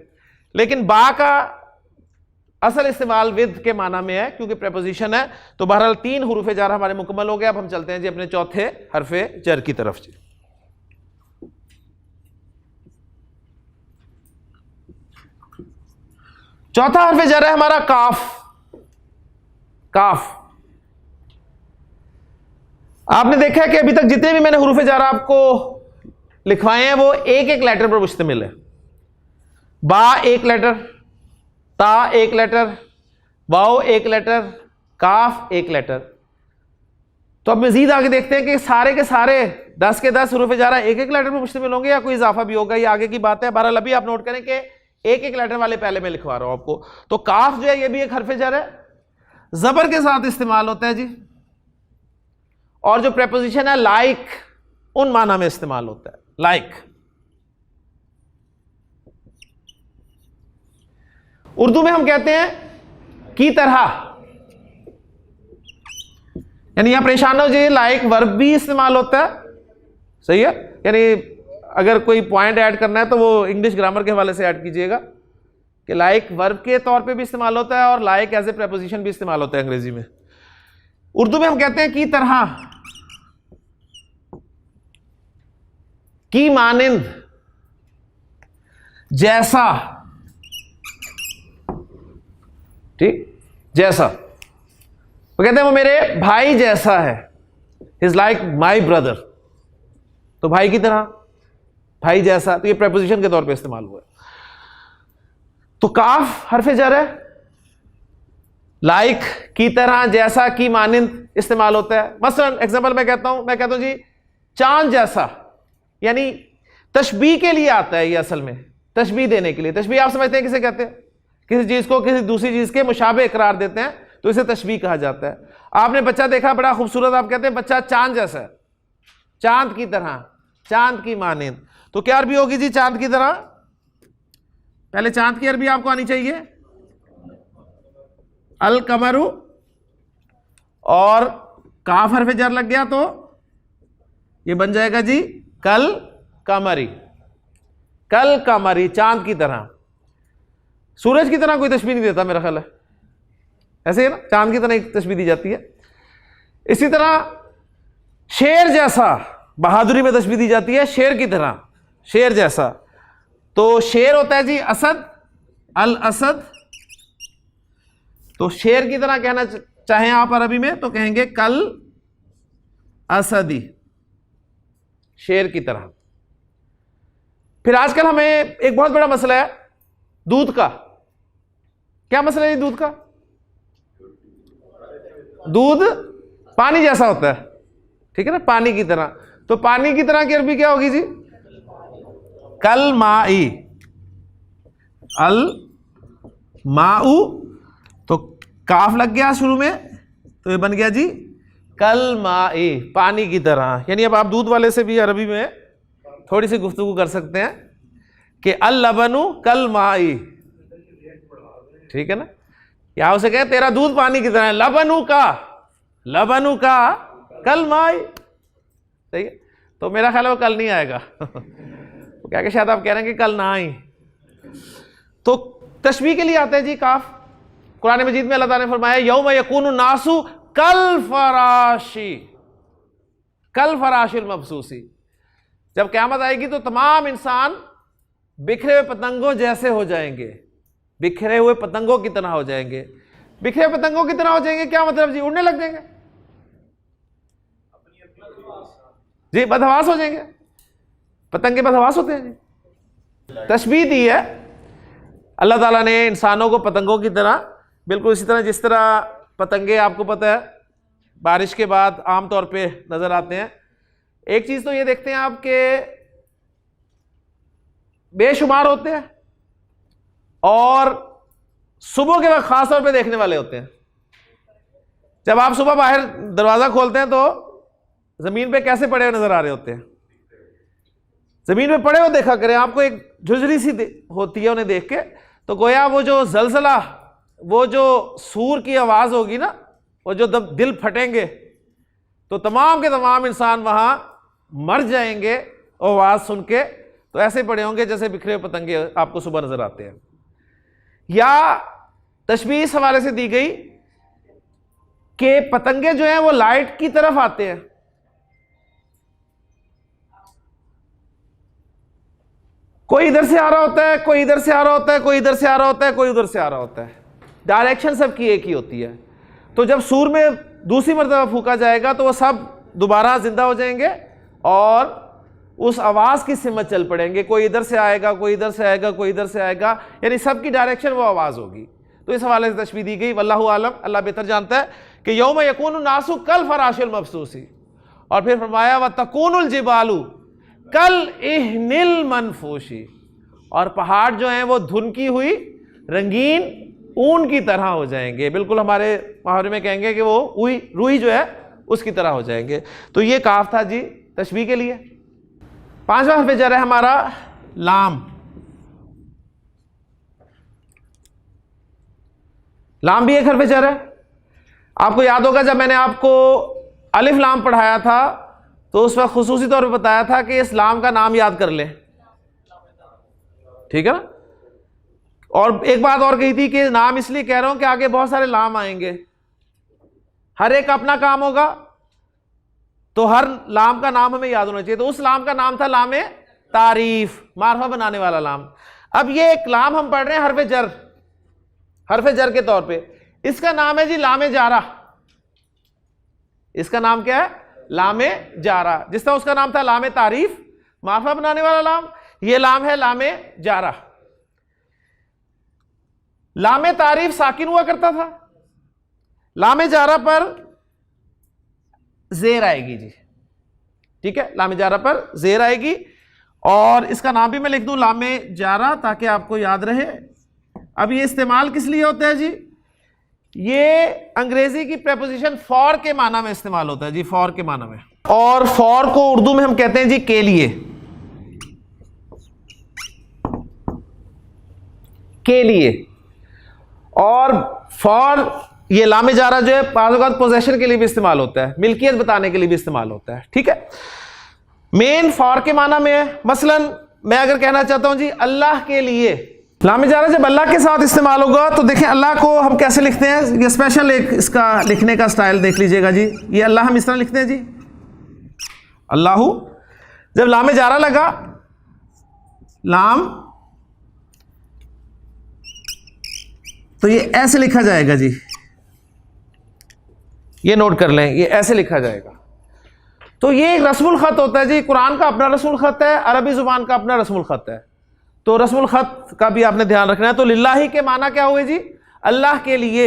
Speaker 1: लेकिन बा का असल इस्तेमाल विद के माना में है क्योंकि प्रेपोजिशन है। तो बहरहाल 3 हरूफ जारा हमारे मुकम्मल हो गए। अब हम चलते हैं जी अपने चौथे हरफे जर की तरफ जी। चौथा हरफे जर है हमारा काफ। काफ आपने देखा है कि अभी तक जितने भी मैंने हुरूफ जारा आपको लिखवाए हैं वो एक एक लेटर पर मुश्तमिल है। बा एक लेटर, ता एक लेटर, वाओ एक लेटर, काफ एक लेटर। तो अब मजीद आगे देखते हैं कि सारे के सारे 10 के 10 हुरूफ जारा एक एक लेटर पर मुश्तमिल होंगे या कोई इजाफा भी होगा, ये आगे की बात है। बहरहाल अभी आप नोट करें कि एक एक लेटर वाले पहले मैं लिखवा रहा हूं आपको। तो काफ जो है ये भी एक हरफ जर है, जबर के साथ इस्तेमाल होता है जी, और जो प्रेपोजिशन है लाइक उन माना में इस्तेमाल होता है, लाइक। उर्दू में हम कहते हैं की तरह, यानी यहां परेशान हो जाइए, लाइक वर्ब भी इस्तेमाल होता है, सही है। यानी अगर कोई पॉइंट ऐड करना है तो वो इंग्लिश ग्रामर के हवाले से ऐड कीजिएगा कि लाइक वर्ब के तौर पे भी इस्तेमाल होता है और लाइक एज ए प्रेपोजिशन भी इस्तेमाल होता है अंग्रेजी में। उर्दू में हम कहते हैं की तरह, की मानिंद, जैसा, ठीक, जैसा। वो कहते हैं वो मेरे भाई जैसा है, इज लाइक माई ब्रदर। तो भाई की तरह, भाई जैसा, तो ये प्रेपोजिशन के तौर पे इस्तेमाल हुआ है। तो काफ हरफे जर है, लाइक, की तरह, जैसा, की मानिंद इस्तेमाल होता है। मसलन एग्जांपल मैं कहता हूं जी चांद जैसा, यानी तशबीह के लिए आता है ये, असल में तशबीह देने के लिए। तशबीह आप समझते हैं किसे कहते हैं? किसी चीज को किसी दूसरी चीज के मुशाबे करार देते हैं तो इसे तशबीह कहा जाता है। आपने बच्चा देखा बड़ा खूबसूरत, आप कहते हैं बच्चा चांद जैसा है, चांद की तरह, चांद की मानिंद। तो क्या अरबी होगी जी चांद की तरह? पहले चांद की अरबी आपको आनी चाहिए, अल कमरु, और काफ हरफ जर लग गया तो ये बन जाएगा जी कल कमरी, कल कमरी, चांद की तरह। सूरज की तरह कोई तशबीह नहीं देता मेरा ख्याल है, ऐसे है ना, चांद की तरह एक तशबीह दी जाती है। इसी तरह शेर जैसा, बहादुरी में तशबीह दी जाती है, शेर की तरह, शेर जैसा। तो शेर होता है जी असद, अल असद। तो शेर की तरह कहना चाहें आप अरबी में तो कहेंगे कल असदी, शेर की तरह। फिर आजकल हमें एक बहुत बड़ा मसला है दूध का। क्या मसला है दूध का? दूध पानी जैसा होता है, ठीक है ना, पानी की तरह। तो पानी की तरह की अरबी क्या होगी जी? कल माई, अल माऊ। तो काफ लग गया शुरू में तो ये बन गया जी कल माई, पानी की तरह। यानी अब आप दूध वाले से भी अरबी में थोड़ी सी गुफ्तगू कर सकते हैं कि अल लबनु कल माई, ठीक है ना। या उसे कहे तेरा दूध पानी की तरह है, लबनु का, लबनु का कल माई, सही है। तो मेरा ख्याल है वो कल नहीं आएगा तो क्या कि शायद आप कह रहे हैं कि कल ना आई। तो तशबीह के लिए आता है जी काफ। कुरान मजीद में अल्लाह ताला ने फरमाया यौम यकूनु नासु कल फराशी, कल फराशिल मबसूसी। जब क़यामत आएगी तो तमाम इंसान बिखरे हुए पतंगों जैसे हो जाएंगे, बिखरे हुए पतंगों की तरह हो जाएंगे। बिखरे हुए पतंगों की तरह हो जाएंगे क्या मतलब जी? उड़ने लग जाएंगे जी, बदहवास हो जाएंगे। पतंगे बदहवास होते हैं जी। तशबीह दी है अल्लाह ताला ने इंसानों को पतंगों की तरह, बिल्कुल इसी तरह जिस तरह पतंगे आपको पता है बारिश के बाद आमतौर पे नजर आते हैं। एक चीज तो ये देखते हैं आप कि बेशुमार होते हैं और सुबह के वक्त खास तौर पे देखने वाले होते हैं। जब आप सुबह बाहर दरवाजा खोलते हैं तो जमीन पे कैसे पड़े हुए नजर आ रहे होते हैं? जमीन पे पड़े हुए देखा करें, आपको एक झुझरी सी होती है उन्हें देख के, तो गोया वो जो जलजला, वो जो सूर की आवाज होगी ना, वो जो दिल फटेंगे तो तमाम के तमाम इंसान वहां मर जाएंगे और आवाज सुन के, तो ऐसे पड़े होंगे जैसे बिखरे हुए पतंगे आपको सुबह नजर आते हैं। या तशबीह इस हवाले से दी गई कि पतंगे जो हैं वो लाइट की तरफ आते हैं, कोई इधर से आ रहा होता है, कोई इधर से आ रहा होता है, कोई इधर से आ रहा होता है, कोई उधर से आ रहा होता है, डायरेक्शन सबकी एक ही होती है। तो जब सूर में दूसरी मरतबा फूका जाएगा तो वो सब दोबारा जिंदा हो जाएंगे और उस आवाज की सिमत चल पड़ेंगे, कोई इधर से आएगा, कोई इधर से आएगा, कोई इधर से आएगा, यानी सबकी डायरेक्शन वो आवाज होगी। तो इस हवाले से तशबीह दी गई, वल्लाहु आलम, अल्लाह बेहतर जानता है, कि यौम यकूनु नासु कल फराशिल मबसूसी, और फिर फरमाया व तकूनुल जिबालु कल इहनिल मनफूशी, और पहाड़ जो हैं वो धुनकी हुई रंगीन ऊन की तरह हो जाएंगे, बिल्कुल हमारे मुहावरे में कहेंगे कि वो रूई जो है उसकी तरह हो जाएंगे। तो ये काफ था जी तशबीह के लिए। पांचवा हर्फ जर है हमारा लाम। लाम भी एक हर्फ जर है। आपको याद होगा जब मैंने आपको अलिफ लाम पढ़ाया था तो उस वक्त खुसूसी तौर पर बताया था कि इस लाम का नाम याद कर लें, ठीक है ना। और एक बात और कही थी कि नाम इसलिए कह रहा हूं कि आगे बहुत सारे लाम आएंगे, हर एक अपना काम होगा, तो हर लाम का नाम हमें याद होना चाहिए। तो उस लाम का नाम था लामे तारीफ, मारफा बनाने वाला लाम। अब ये एक लाम हम पढ़ रहे हैं हरफ जर के तौर पे, इसका नाम है जी लामे जारा। इसका नाम क्या है? लामे जारा। जिस तरह उसका नाम था लामे तारीफ, मारफा बनाने वाला लाम, ये लाम है लामे जारा। लामे तारीफ साकिन हुआ करता था, लामे जारा पर जेर आएगी जी, ठीक है, लामे जारा पर जेर आएगी। और इसका नाम भी मैं लिख दूं लामे जारा ताकि आपको याद रहे। अब ये इस्तेमाल किस लिए होता है जी? ये अंग्रेजी की प्रेपोजिशन फॉर के माना में इस्तेमाल होता है जी, फॉर के माना में। और फॉर को उर्दू में हम कहते हैं जी के लिए, के लिए। और फॉर ये लामे जारा जो है बाज़ औक़ात पोजेशन के लिए भी इस्तेमाल होता है, मिल्कियत बताने के लिए भी इस्तेमाल होता है, ठीक है। मेन फॉर के माना में है। मसलन मैं अगर कहना चाहता हूं जी अल्लाह के लिए, लामे जारा जब अल्लाह के साथ इस्तेमाल होगा तो देखें अल्लाह को हम कैसे लिखते हैं, ये स्पेशल एक इसका लिखने का स्टाइल देख लीजिएगा जी। ये अल्लाह हम इस तरह लिखते हैं जी, अल्लाहू। जब लामे जारा लगा, लाम, तो ये ऐसे लिखा जाएगा जी, ये नोट कर लें, ये ऐसे लिखा जाएगा। तो ये एक रस्मुल खत होता है जी, कुरान का अपना रस्मुल खत है, अरबी जुबान का अपना रस्मुल खत है। तो रस्मुल खत का भी आपने ध्यान रखना है। तो लिल्लाही के माना क्या हुए जी? अल्लाह के लिए।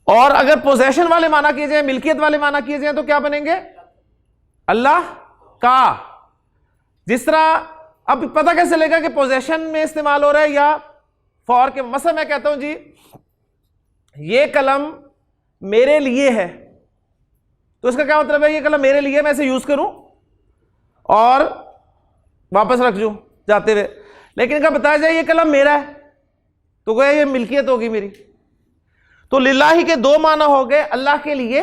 Speaker 1: और अगर पोजेशन वाले माना किए जाए, मिल्कियत वाले माना किए जाए तो क्या बनेंगे? अल्लाह का। जिस तरह अब पता कैसे चलेगा कि पोजेशन में इस्तेमाल हो रहा है या फॉर के? मसला मैं कहता हूं जी ये कलम मेरे लिए है, तो इसका क्या मतलब है? ये कलम मेरे लिए, मैं इसे यूज करूं और वापस रख दूं जाते हुए, लेकिन अगर बताया जाए ये कलम मेरा है तो क्या ये मिल्कियत होगी मेरी। तो लिल्लाही के दो माना हो गए, अल्लाह के लिए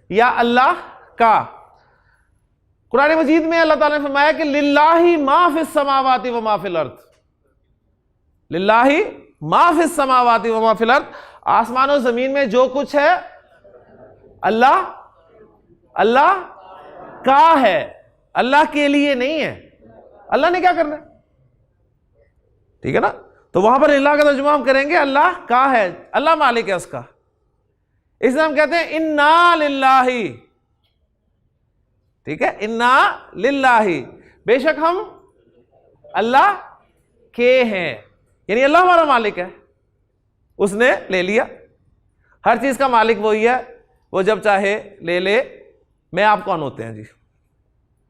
Speaker 1: या अल्लाह का। कुरान मजीद में अल्लाह ताला ने फरमाया कि लिल्लाही मा फिस समावाति व मा फिल अर्द, लिल्लाही मा फिस समावाति व मा फिल अर्द, आसमान और जमीन में जो कुछ है अल्लाह अल्लाह का है, अल्लाह के लिए नहीं है। अल्लाह ने क्या करना है, ठीक है ना। तो वहां पर लिल्लाह का तर्जुमा हम करेंगे अल्लाह का है, अल्लाह मालिक है उसका। इसलिए हम कहते हैं इन्ना लिल्लाही, ठीक है, इन्ना लिल्लाही, बेशक हम अल्लाह के हैं। यानी अल्लाह हमारा मालिक है, उसने ले लिया। हर चीज का मालिक वही है, वो जब चाहे ले ले। मैं आप कौन होते हैं जी?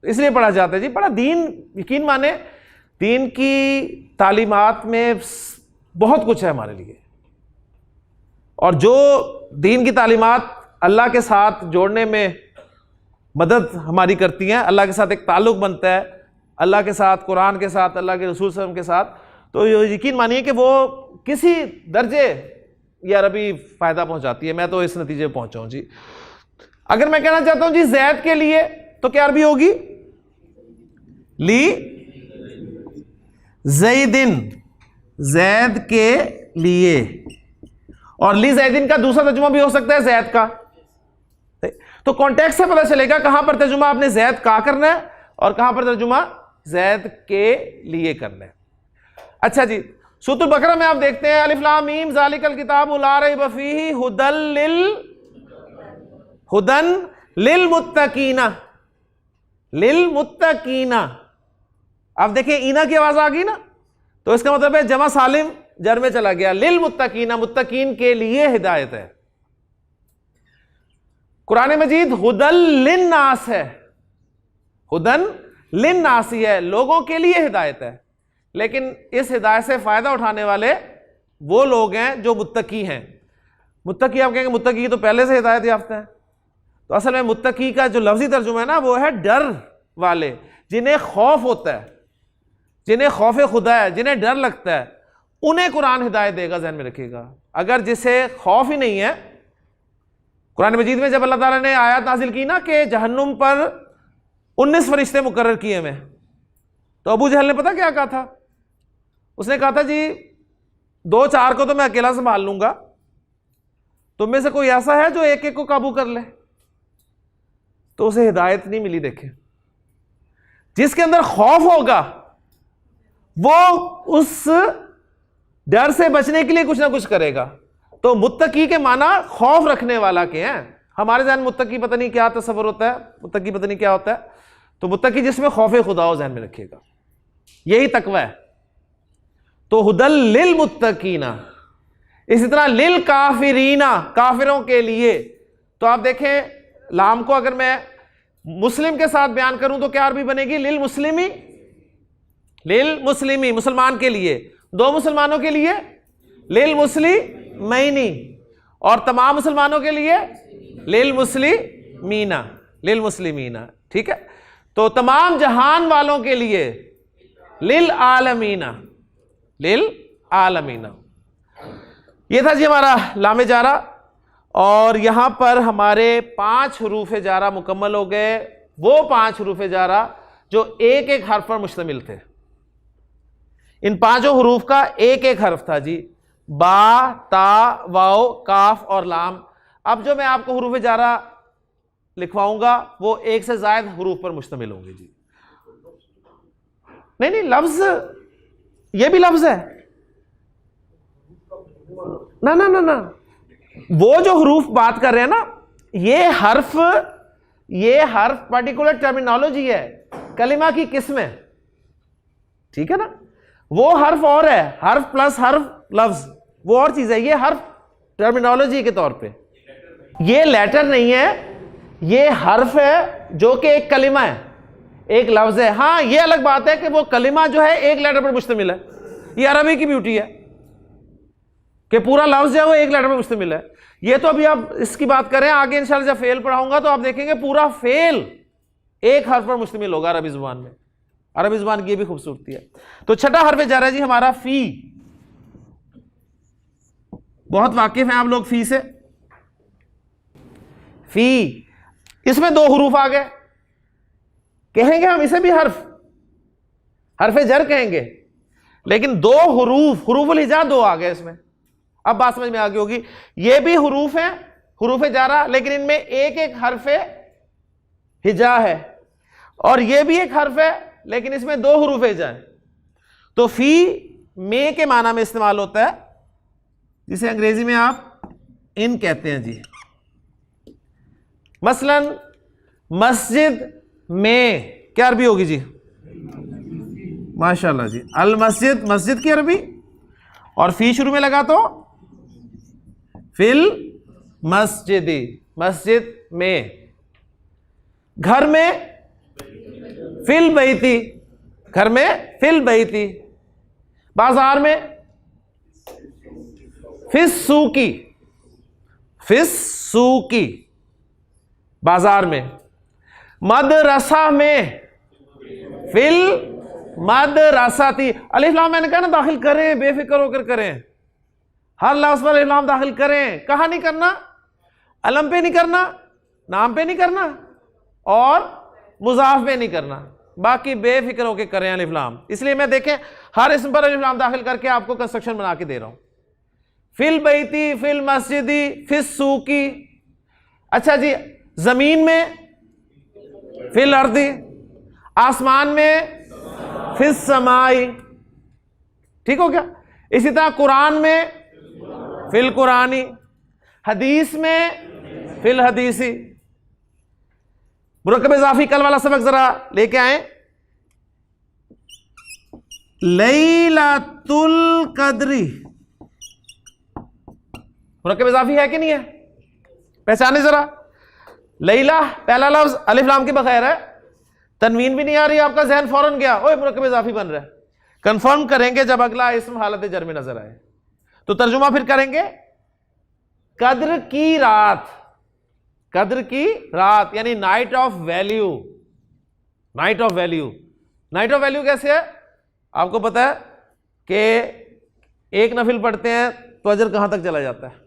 Speaker 1: इसलिए पढ़ा जाता है जी, बड़ा दीन, यकीन माने दीन की तालीमात में बहुत कुछ है हमारे लिए। और जो दीन की तालीमात अल्लाह के साथ जोड़ने में मदद हमारी करती हैं, अल्लाह के साथ एक ताल्लुक बनता है, अल्लाह के साथ, कुरान के साथ, अल्लाह के रसूल सल्लल्लाहु अलैहि वसल्लम के साथ, तो यकीन मानिए कि वो किसी दर्जे या अरबी फायदा पहुंचाती है। मैं तो इस नतीजे पे पहुंचा हूं जी। अगर मैं कहना चाहता हूं जी जैद के लिए, तो क्या अरबी होगी? ली जैदिन, जैद के लिए। और ली जैदिन का दूसरा तर्जुमा भी हो सकता है जैद का। तो कॉन्टेक्स्ट से पता चलेगा कहां पर तर्जुमा आपने जैद का करना है और कहां पर तर्जुमा जैद के लिए करना है। अच्छा जी, सूरह बकरा में आप देखते हैं अलिफ लाम मीम ज़ालिकल किताबु ला रैब फीही हुदन लिल मुत्तकीना, लिल मुत्तकीना। अब देखिए ईना की आवाज आ गई ना, तो इसका मतलब है जमा सालिम जर में चला गया। लिल मुत्तकीना, मुत्तकीन के लिए हिदायत है। कुरान मजीद हुदल लिन्नास है, हुदन लिन्नासी है, लोगों के लिए हिदायत है। लेकिन इस हिदायत से फायदा उठाने वाले वो लोग हैं जो मुत्तकी हैं। मुत्तकी, आप कहेंगे मुत्तकी तो पहले से हिदायत याफ्ता है, तो असल में मुत्तकी का जो लफ्जी तर्जुमा है ना, वो है डर वाले, जिन्हें खौफ होता है, जिन्हें खौफ खुदा है, जिन्हें डर लगता है, उन्हें कुरान हिदायत देगा। ध्यान में रखिएगा। अगर जिसे खौफ ही नहीं है, कुरान मजीद में जब अल्लाह ताला ने आयत नाजिल की ना कि जहन्नुम पर 19 फरिश्ते मुकर्रर किए में, तो अबू जहल ने पता क्या कहा था? उसने कहा था जी 2-4 को तो मैं अकेला संभाल लूंगा, तुम में से कोई ऐसा है जो एक एक को काबू कर ले? तो उसे हिदायत नहीं मिली। देखे, जिसके अंदर खौफ होगा वो उस डर से बचने के लिए कुछ ना कुछ करेगा। तो मुत्तकी के माना खौफ रखने वाला के हैं। हमारे ज़हन मुत्तकी पता नहीं क्या तस्वर होता है, मुत्तकी पता नहीं क्या होता है। तो मुत्तकी जिसमें खौफ खुदा हो, ज़हन में रखिएगा, यही तकवा है। तो हुदल लिल मुत्तकीना। इसी तरह लिल काफिरीना, काफिरों के लिए। तो आप देखें लाम को अगर मैं मुस्लिम के साथ बयान करूं तो क्या अरबी बनेगी? लिल मुस्लिमी, लिल मुस्लिमी, मुसलमान के लिए। 2 मुसलमानों के लिए लिल मुस्लिमैनी, और तमाम मुसलमानों के लिए लिल मुस्लिमीना, लिल मुस्लिमीना। ठीक है, तो तमाम जहान वालों के लिए लिल आलमीना, लिल आलमीना। ये था जी हमारा लामे जारा, और यहां पर हमारे 5 हरूफ जारा मुकम्मल हो गए। वो 5 हरूफ जारा जो एक एक हर्फ पर मुश्तमिल थे। इन 5 हरूफ का एक एक हर्फ था जी, बा, ता, वाओ, काफ और लाम। अब जो मैं आपको हरूफ जारा लिखवाऊंगा वो एक से ज्यादा हरूफ पर मुश्तमिल होंगे जी। नहीं नहीं, लफ्ज ये भी लफ्ज है ना ना ना ना। वो जो हरूफ बात कर रहे हैं ना, ये हर्फ पर्टिकुलर टर्मिनोलॉजी है, कलिमा की किस्म है। ठीक है ना, वो हर्फ और है, हर्फ प्लस हर्फ लफ्ज वो और चीज है। ये हर्फ टर्मिनोलॉजी के तौर पे, ये लेटर नहीं है, ये हर्फ है जो कि एक कलिमा है, एक लफ्ज है। हाँ, ये अलग बात है कि वो कलिमा जो है एक लेटर पर मुश्तमिल है। ये अरबी की ब्यूटी है कि पूरा लफ्ज है वो एक लेटर पर मुश्तमिल है। ये तो अभी आप इसकी बात करें, आगे इंशाल्लाह जब फेल पढ़ाऊंगा तो आप देखेंगे पूरा फेल एक हर्फ पर मुश्तमिल होगा अरबी जुबान में। अरबी जुबान की ये भी खूबसूरती है। तो छठा हर्फ जारा जी हमारा फी। बहुत वाकिफ हैं आप लोग फी से। फी, इसमें 2 हरूफ आ गए, कहेंगे हम इसे भी हर्फ जर कहेंगे, लेकिन 2 हरूफुल हिजा 2 आ गए इसमें। अब बात समझ में आ गई होगी, ये भी हरूफ हैं, हरूफ जारा, लेकिन इनमें एक एक हर्फ हिजा है, और ये भी एक हर्फ है लेकिन इसमें 2 हरूफ हिजा है। तो फी में के माना में इस्तेमाल होता है, जिसे अंग्रेजी में आप इन कहते हैं जी। मसलन मस्जिद में क्या अरबी होगी जी? माशाल्लाह जी, अल मस्जिद, मस्जिद की अरबी, और फी शुरू में लगा तो फिल मस्जिदी, मस्जिद में। घर में फिल बैती, घर में फिल बैती। बाजार में फिस सूकी, फिस सूकी, बाजार में। मदरसा में फिल मदरसाती। अलिफ लाम मैंने कहा ना दाखिल करें, बेफिक्र होकर करें, हर लफ्ज़ पर अलिफ लाम दाखिल करें। कहां नहीं करना? अलम पे नहीं करना, नाम पे नहीं करना और मुजाफ पे नहीं करना, बाकी बेफिक्र होकर करें अलिफ लाम। इसलिए मैं देखें हर इसम पर अलिफ लाम दाखिल करके आपको कंस्ट्रक्शन बना के दे रहा हूं। फिल बैती, फिल मस्जिदी, फिस सूकी। अच्छा जी, जमीन में फिल अर्दी, आसमान में फिस समाई। ठीक हो गया? इसी तरह कुरान में फिल कुरानी, हदीस में फिल हदीसी। मुरक्कब इज़ाफी कल वाला सबक जरा लेके आए। लैलतुल कद्री मुरक्कब इज़ाफी है कि नहीं है? पहचाने जरा। लैला पहला लफ्ज अलिफ लाम के बगैर है, तनवीन भी नहीं आ रही, आपका जहन फौरन गया ओए मुरक्कब इज़ाफी बन रहा है। कंफर्म करेंगे जब अगला इसम हालत जर में नजर आए। तो तर्जुमा फिर करेंगे कद्र की रात, कद्र की रात यानी night of value. Night of value, night of value कैसे है? आपको पता है कि एक नफिल पढ़ते हैं तो अजर कहां तक चला जाता है।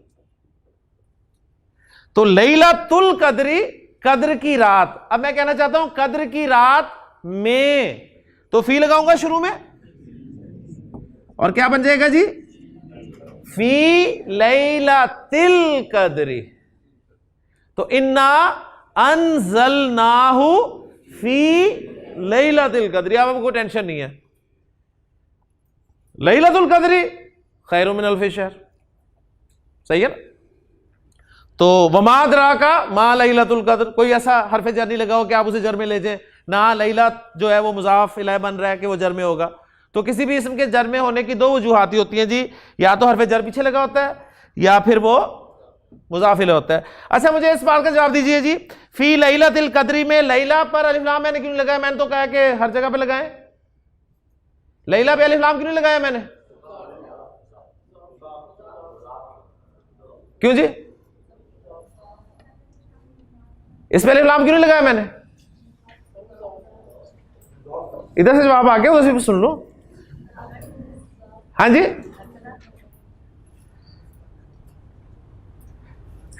Speaker 1: तो लैलतुल कद्री, कद्र की रात। अब मैं कहना चाहता हूं कद्र की रात में, तो फी लगाऊंगा शुरू में और क्या बन जाएगा जी? फी लैलतिल कद्री। तो इन्ना अनज़लनाहु फी लैलतिल कद्री। अब आपको टेंशन नहीं है, लैलतुल कद्री खैरुम मिन अल्फि शहर। सही है ना? तो वमा अदराका मा लैलतुल कद्र, कोई ऐसा हरफ जर नहीं लगाओ कि आप उसे जर में ले जाएं ना। लैला जो है वो मुजाफ इलैह बन रहा है कि वो जर में होगा। तो किसी भी इसम के जर में होने की दो वजूहात होती हैं जी, या तो हरफ जर पीछे लगा होता है या फिर वो मुजाफ इलैह होता है। अच्छा मुझे इस बात का जवाब दीजिए जी, फी लैलतिल कद्री में लैला पर अलिफ लाम मैंने क्यों लगाया? मैंने तो कहा कि हर जगह पे लगाएं। लैला पे अलिफ लाम क्यों नहीं लगाया मैंने? क्यों जी? इस पे अलिफ लाम क्यों नहीं लगाया मैंने? इधर से जवाब आ गया, उधर से भी सुन लो। हाँ जी,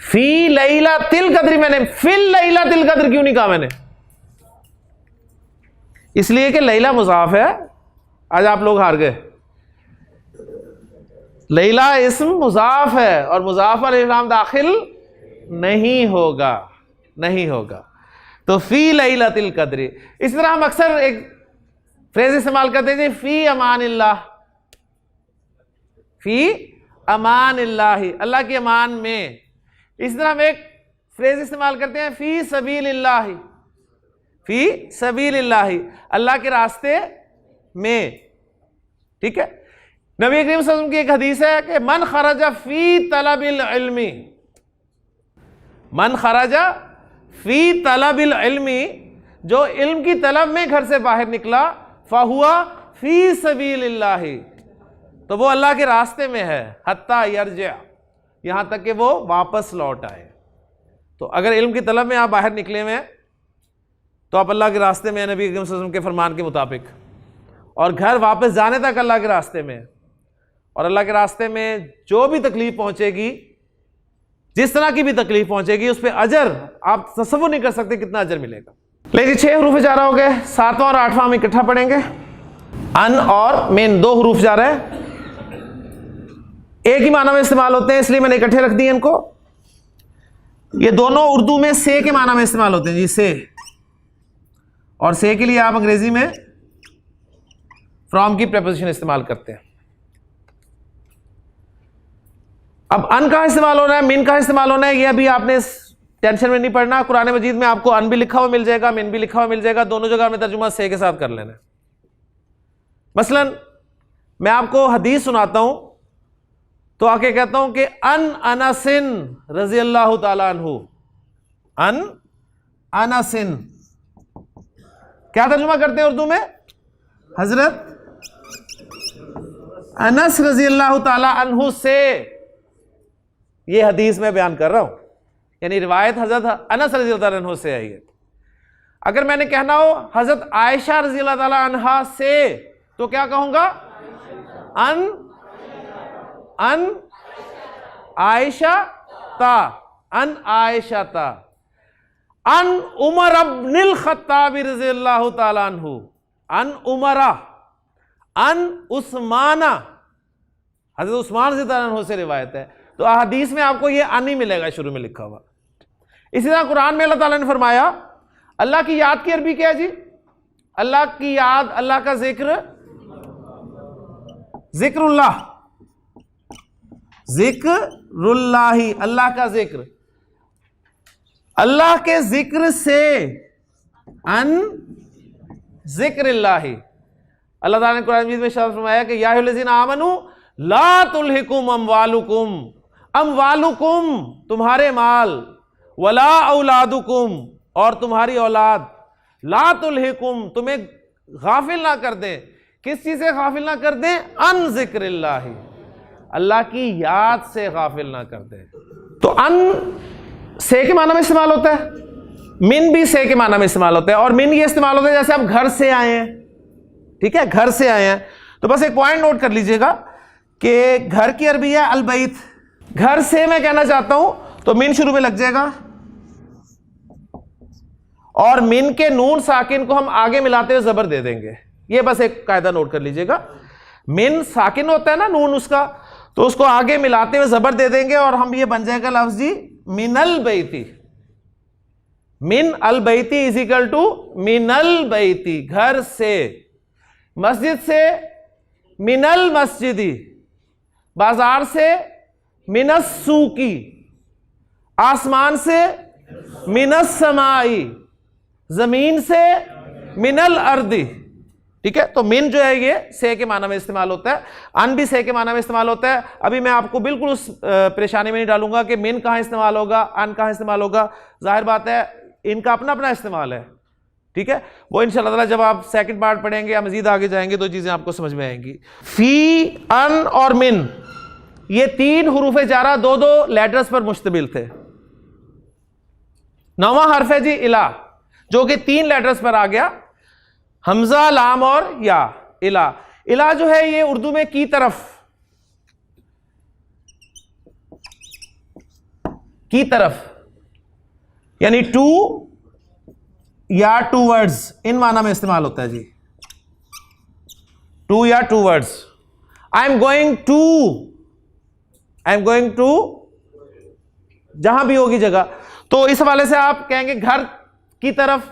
Speaker 1: फी लैलतिल कद्री मैंने, फिल लैलतिल कद्र क्यों नहीं कहा मैंने? इसलिए कि लैला मुजाफ है। आज आप लोग हार गए। लैला इस्म मुजाफ है और मुजाफ पर अलिफ लाम दाखिल नहीं होगा, नहीं होगा। तो फी लैलतिल कद्री। इस तरह हम अक्सर एक फ्रेज इस्तेमाल करते हैं फी अमानिल्लाह, फी अमानिल्लाही, अल्लाह की अमान में। इस तरह हम एक फ्रेज इस्तेमाल करते हैं फी सबीलिल्लाही, फी सबीलिल्लाही, अल्लाह के रास्ते में। ठीक है? नबी करीम सल्लल्लाहु अलैहि वसल्लम की एक हदीस है कि मन खरजा फी तलबिल इल्मी, मन खरजा फी तलबिल इल्मी, जो इल्म की तलब में घर से बाहर निकला, फहुआ फी सबीलिल्लाही, तो वो अल्लाह के रास्ते में है, हत्ता यरजा, यहां तक कि वो वापस लौट आए। तो अगर इल्म की तलब में आप बाहर निकले हुए हैं तो आप अल्लाह के रास्ते में, नबी करीम सल्लल्लाहु अलैहि वसल्लम के फरमान के मुताबिक, और घर वापस जाने तक अल्लाह के रास्ते में। और अल्लाह के रास्ते में जो भी तकलीफ पहुंचेगी, जिस तरह की भी तकलीफ पहुंचेगी, उस पर अजर आप तसव्वुर नहीं कर सकते कितना अजर मिलेगा। लेकिन 6 हरूफ जा रहा हो गए, 7वां और 8वां हम इकट्ठा पढ़ेंगे। अन और मेन 2 हरूफ जा रहे हैं, एक ही माना में इस्तेमाल होते हैं, इसलिए मैंने इकट्ठे रख दिए इनको। ये दोनों उर्दू में से के माना में इस्तेमाल होते हैं जी, से। और से के लिए आप अंग्रेजी में फ्रॉम की प्रेपोजिशन इस्तेमाल करते हैं। अब अन का इस्तेमाल होना है, मिन का इस्तेमाल होना है, ये अभी आपने टेंशन में नहीं पड़ना। कुरान मजीद में आपको अन भी लिखा हुआ मिल जाएगा, मिन भी लिखा हुआ मिल जाएगा, दोनों जगह में तर्जुमा से के साथ कर लेना है। मसलन मैं आपको हदीस सुनाता हूं तो आके कहता हूं कि अन अनसिन रजी अल्लाह ताला अन्हु, अन अनसिन क्या तर्जुमा करते हैं उर्दू में? हजरत अनस रजी अल्लाह ताला अन्हु से ये हदीस में बयान कर रहा हूं, यानी रिवायत हजरत अनस रजी अल्लाह ताला अन्हु से आई है। अगर मैंने कहना हो हजरत आयशा रजी अल्लाह ताला अन्हा से, तो क्या कहूंगा? अन अन आयशा ता, अन आयशा ता। अन उमर अब्निल खत्ताब रज़ी अल्लाहु ताला अन्हु, अन उमरा, अन उस्माना, हज़रत उस्मान रज़ी अल्लाहु अन्हु से रिवायत है। तो हदीस में आपको ये अन ही मिलेगा शुरू में लिखा हुआ। इसी तरह कुरान में अल्लाह ताला ने फरमाया, अल्लाह की याद की अरबी क्या है जी? अल्लाह की याद, अल्लाह का जिक्र, जिक्रुल्लाह, जिक्रुल्लाही, अल्लाह का जिक्र, अल्लाह के जिक्र से, अन जिक्रिल्लाही। अल्लाह ताला ने कुरान मजीद में इरशाद फरमाया कि या अय्युहल्लज़ीना आमनू ला तुल्हिकुम अमवालुकुम, अमवालुकुम तुम्हारे माल, वला औलादुकुम और तुम्हारी औलाद, ला तुल्हिकुम तुम्हें गाफिल ना कर दें। किस चीज से गाफिल ना कर दें? अन जिक्रिल्लाही, अल्लाह की याद से गाफिल ना कर दें। तो अन से के माना में इस्तेमाल होता है, मिन भी से के माना में इस्तेमाल होता है। और मिन ये इस्तेमाल होता है जैसे आप घर से आए हैं, ठीक है, घर से आए हैं। तो बस एक पॉइंट नोट कर लीजिएगा कि घर की अरबी है अलबैत। घर से मैं कहना चाहता हूं तो मिन शुरू में लग जाएगा, और मिन के नून साकिन को हम आगे मिलाते हुए जबर दे देंगे। ये बस एक कायदा नोट कर लीजिएगा, मिन साकिन होता है ना नून उसका, तो उसको आगे मिलाते हुए जबर दे देंगे और हम ये बन जाएगा लफ्ज जी मिनल बैती। मिन अल बैती इज इक्वल टू मिनल बैती, घर से। मस्जिद से मिनल मस्जिदी, बाजार से मिनस सूकी, आसमान से मिनस समाई, जमीन से मिनल अर्दी। ठीक है, तो मिन जो है ये से के माना में इस्तेमाल होता है, अन भी से के माना में इस्तेमाल होता है। अभी मैं आपको बिल्कुल उस परेशानी में नहीं डालूंगा कि मिन कहां इस्तेमाल होगा, अन कहां इस्तेमाल होगा। जाहिर बात है इनका अपना अपना इस्तेमाल है, ठीक है। वो इंशाअल्लाह ताला जब आप सेकंड पार्ट पढ़ेंगे या मजीद आगे जाएंगे तो चीजें आपको समझ में आएंगी। फी, अन और मिन ये तीन हुरूफ जारा दो दो लेटर्स पर मुश्तमिल थे। नौवां हर्फ है जी इला, जो कि तीन लेटर्स पर आ गया, हमजा, लाम और या। इला, इला जो है ये उर्दू में की तरफ, की तरफ यानी टू या टूवर्ड्स, इन माना में इस्तेमाल होता है जी। टू या towards, I am going to, I am going to, जहां भी होगी जगह। तो इस हवाले से आप कहेंगे घर की तरफ,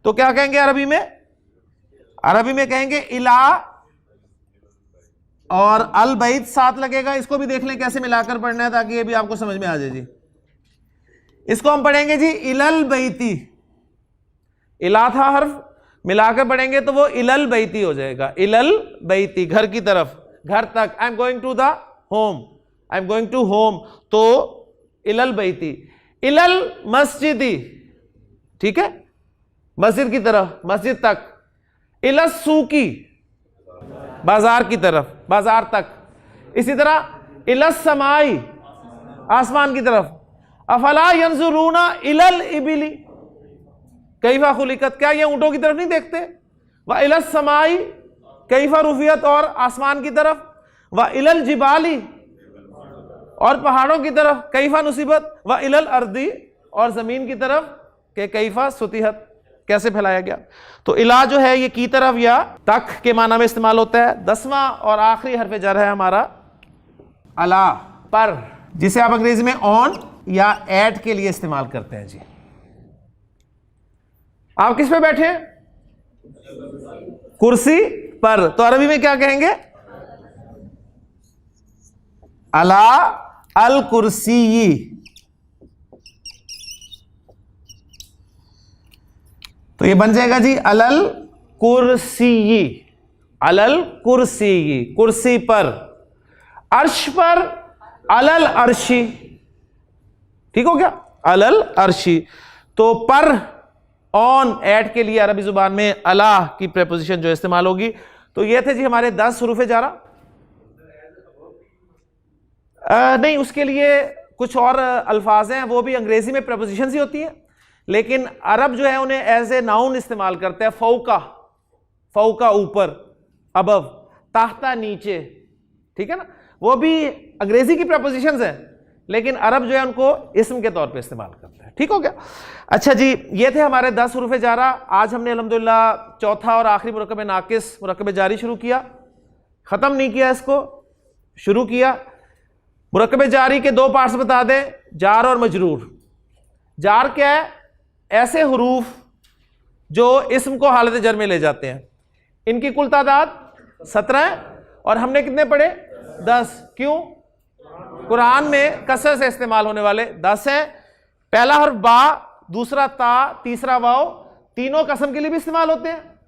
Speaker 1: तो क्या कहेंगे अरबी में? अरबी में कहेंगे इला और अल बैत साथ लगेगा। इसको भी देख लें कैसे मिलाकर पढ़ना है ताकि ये भी आपको समझ में आ जाए जी। इसको हम पढ़ेंगे जी इलल बैती, इला था हर्फ, मिलाकर पढ़ेंगे तो वो इलल बैती हो जाएगा। इलल बैती, घर की तरफ, घर तक। I am going to the home, I am going to home, तो इलल बैती। इलल मस्जिदी, ठीक है, मस्जिद की तरफ, मस्जिद तक। इलल सूकी, बाजार की तरफ, बाजार तक। इसी तरह इलल समाई, आसमान की तरफ। अफला यंजुरूना इलल इबिली कैफा खुलिकत, क्या ये ऊंटों की तरफ नहीं देखते? व इलल समाई कैफा रुफियत, और आसमान की तरफ। व इलल जिबाली, और पहाड़ों की तरफ। कैफा नुसीबत, व इलल अर्दी, और जमीन की तरफ के कैफा सुतिहत, कैसे फैलाया गया। तो इला जो है ये की तरफ या तक के माना में इस्तेमाल होता है। 10वां और आखिरी हर्फ जर है हमारा अला, पर, जिसे आप अंग्रेजी में ऑन या एट के लिए इस्तेमाल करते हैं जी। आप किस पे बैठे हैं? कुर्सी पर, तो अरबी में क्या कहेंगे? अला अल कुर्सी। तो ये बन जाएगा जी अलल कुर्सी, अलल कुर्सी, कुर्सी पर। अर्श पर अलल अर्शी, ठीक हो गया, अलल अर्शी। तो पर, ऑन, एट के लिए अरबी जुबान में अला की प्रेपोजिशन जो इस्तेमाल होगी। तो ये थे जी हमारे 10 हुरूफ जारा। नहीं, उसके लिए कुछ और अल्फाज हैं, वो भी अंग्रेजी में प्रेपोजिशन ही होती हैं, लेकिन अरब जो है उन्हें एज ए नाउन इस्तेमाल करते हैं। फौका, फौका ऊपर, अबव, ताहता नीचे, ठीक है ना, वो भी अंग्रेजी की प्रेपोजिशंस है, लेकिन अरब जो है उनको इस्म के तौर पे इस्तेमाल करते हैं। ठीक हो गया। अच्छा जी, ये थे हमारे 10 हुरूफ जारा। आज हमने अल्हम्दुलिल्लाह चौथा और आखिरी मुरक्कब नाकिस, मुरक्कब जारी शुरू किया, ख़त्म नहीं किया, इसको शुरू किया। मुरक्कब जारी के 2 पार्ट्स बता दें, जार और मजरूर। जार क्या है? ऐसे हुरूफ जो इस्म को हालत जर में ले जाते हैं। इनकी कुल तादाद 17 है और हमने कितने पढ़े? 10। क्यों? कुरान में कसर से इस्तेमाल होने वाले 10 हैं। पहला हर्फ बा, दूसरा ता, तीसरा वाव, तीनों कसम के लिए भी इस्तेमाल होते हैं।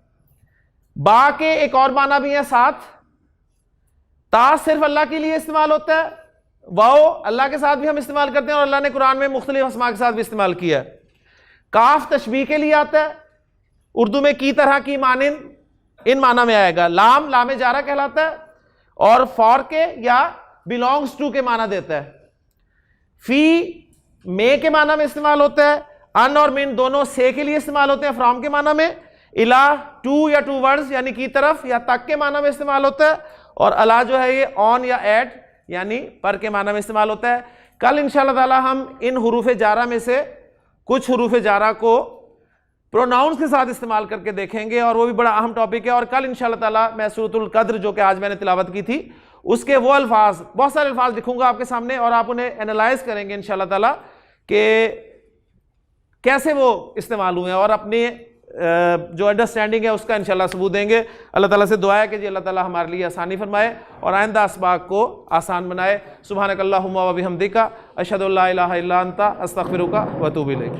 Speaker 1: बा के एक और माना भी है 7। ता सिर्फ अल्लाह के लिए इस्तेमाल होता है। वाव अल्लाह के साथ भी हम इस्तेमाल करते हैं और अल्लाह ने कुरान में मुख्तलिफ अस्मा के साथ भी इस्तेमाल किया है। काफ तशबीह के लिए आता है, उर्दू में की तरह की, मानिन, इन माना में आएगा। लाम, लाम जारा कहलाता है और फॉर के या बिलोंग्स टू के माना देता है। फी में के माना में इस्तेमाल होता है। अन और मिन दोनों से के लिए इस्तेमाल होते हैं फ्रॉम के माना में। इला, टू या टू वर्ड्स यानी की तरफ या तक के माना में इस्तेमाल होता है। और अला जो है ये ऑन या एट यानी पर के माना में इस्तेमाल होता है। कल इंशाअल्लाह ताला हम इन हुरूफ जारा में से कुछ हुरूफ जारा को प्रोनाउंस के साथ इस्तेमाल करके देखेंगे और वो भी बड़ा अहम टॉपिक है। और कल इंशाअल्लाह ताला मैं सूरतुल कद्र जो कि आज मैंने तिलावत की थी उसके वो अल्फाज, बहुत सारे अल्फाज लिखूंगा आपके सामने और आप उन्हें एनालाइज करेंगे इंशाअल्लाह ताला कि कैसे वो इस्तेमाल हुए हैं और अपनी जो अंडरस्टैंडिंग है उसका इंशाअल्लाह सबूत देंगे। अल्लाह ताला से दुआ है कि जी अल्लाह ताला हमारे लिए आसानी फरमाए और आइंदा असबाक को आसान बनाए। सुब्हानकल्लाहुम्मा व बिहम्दिका अशहदु अल्ला इलाहा इल्ला अंता अस्तगफिरुका व अतूबु इलैक।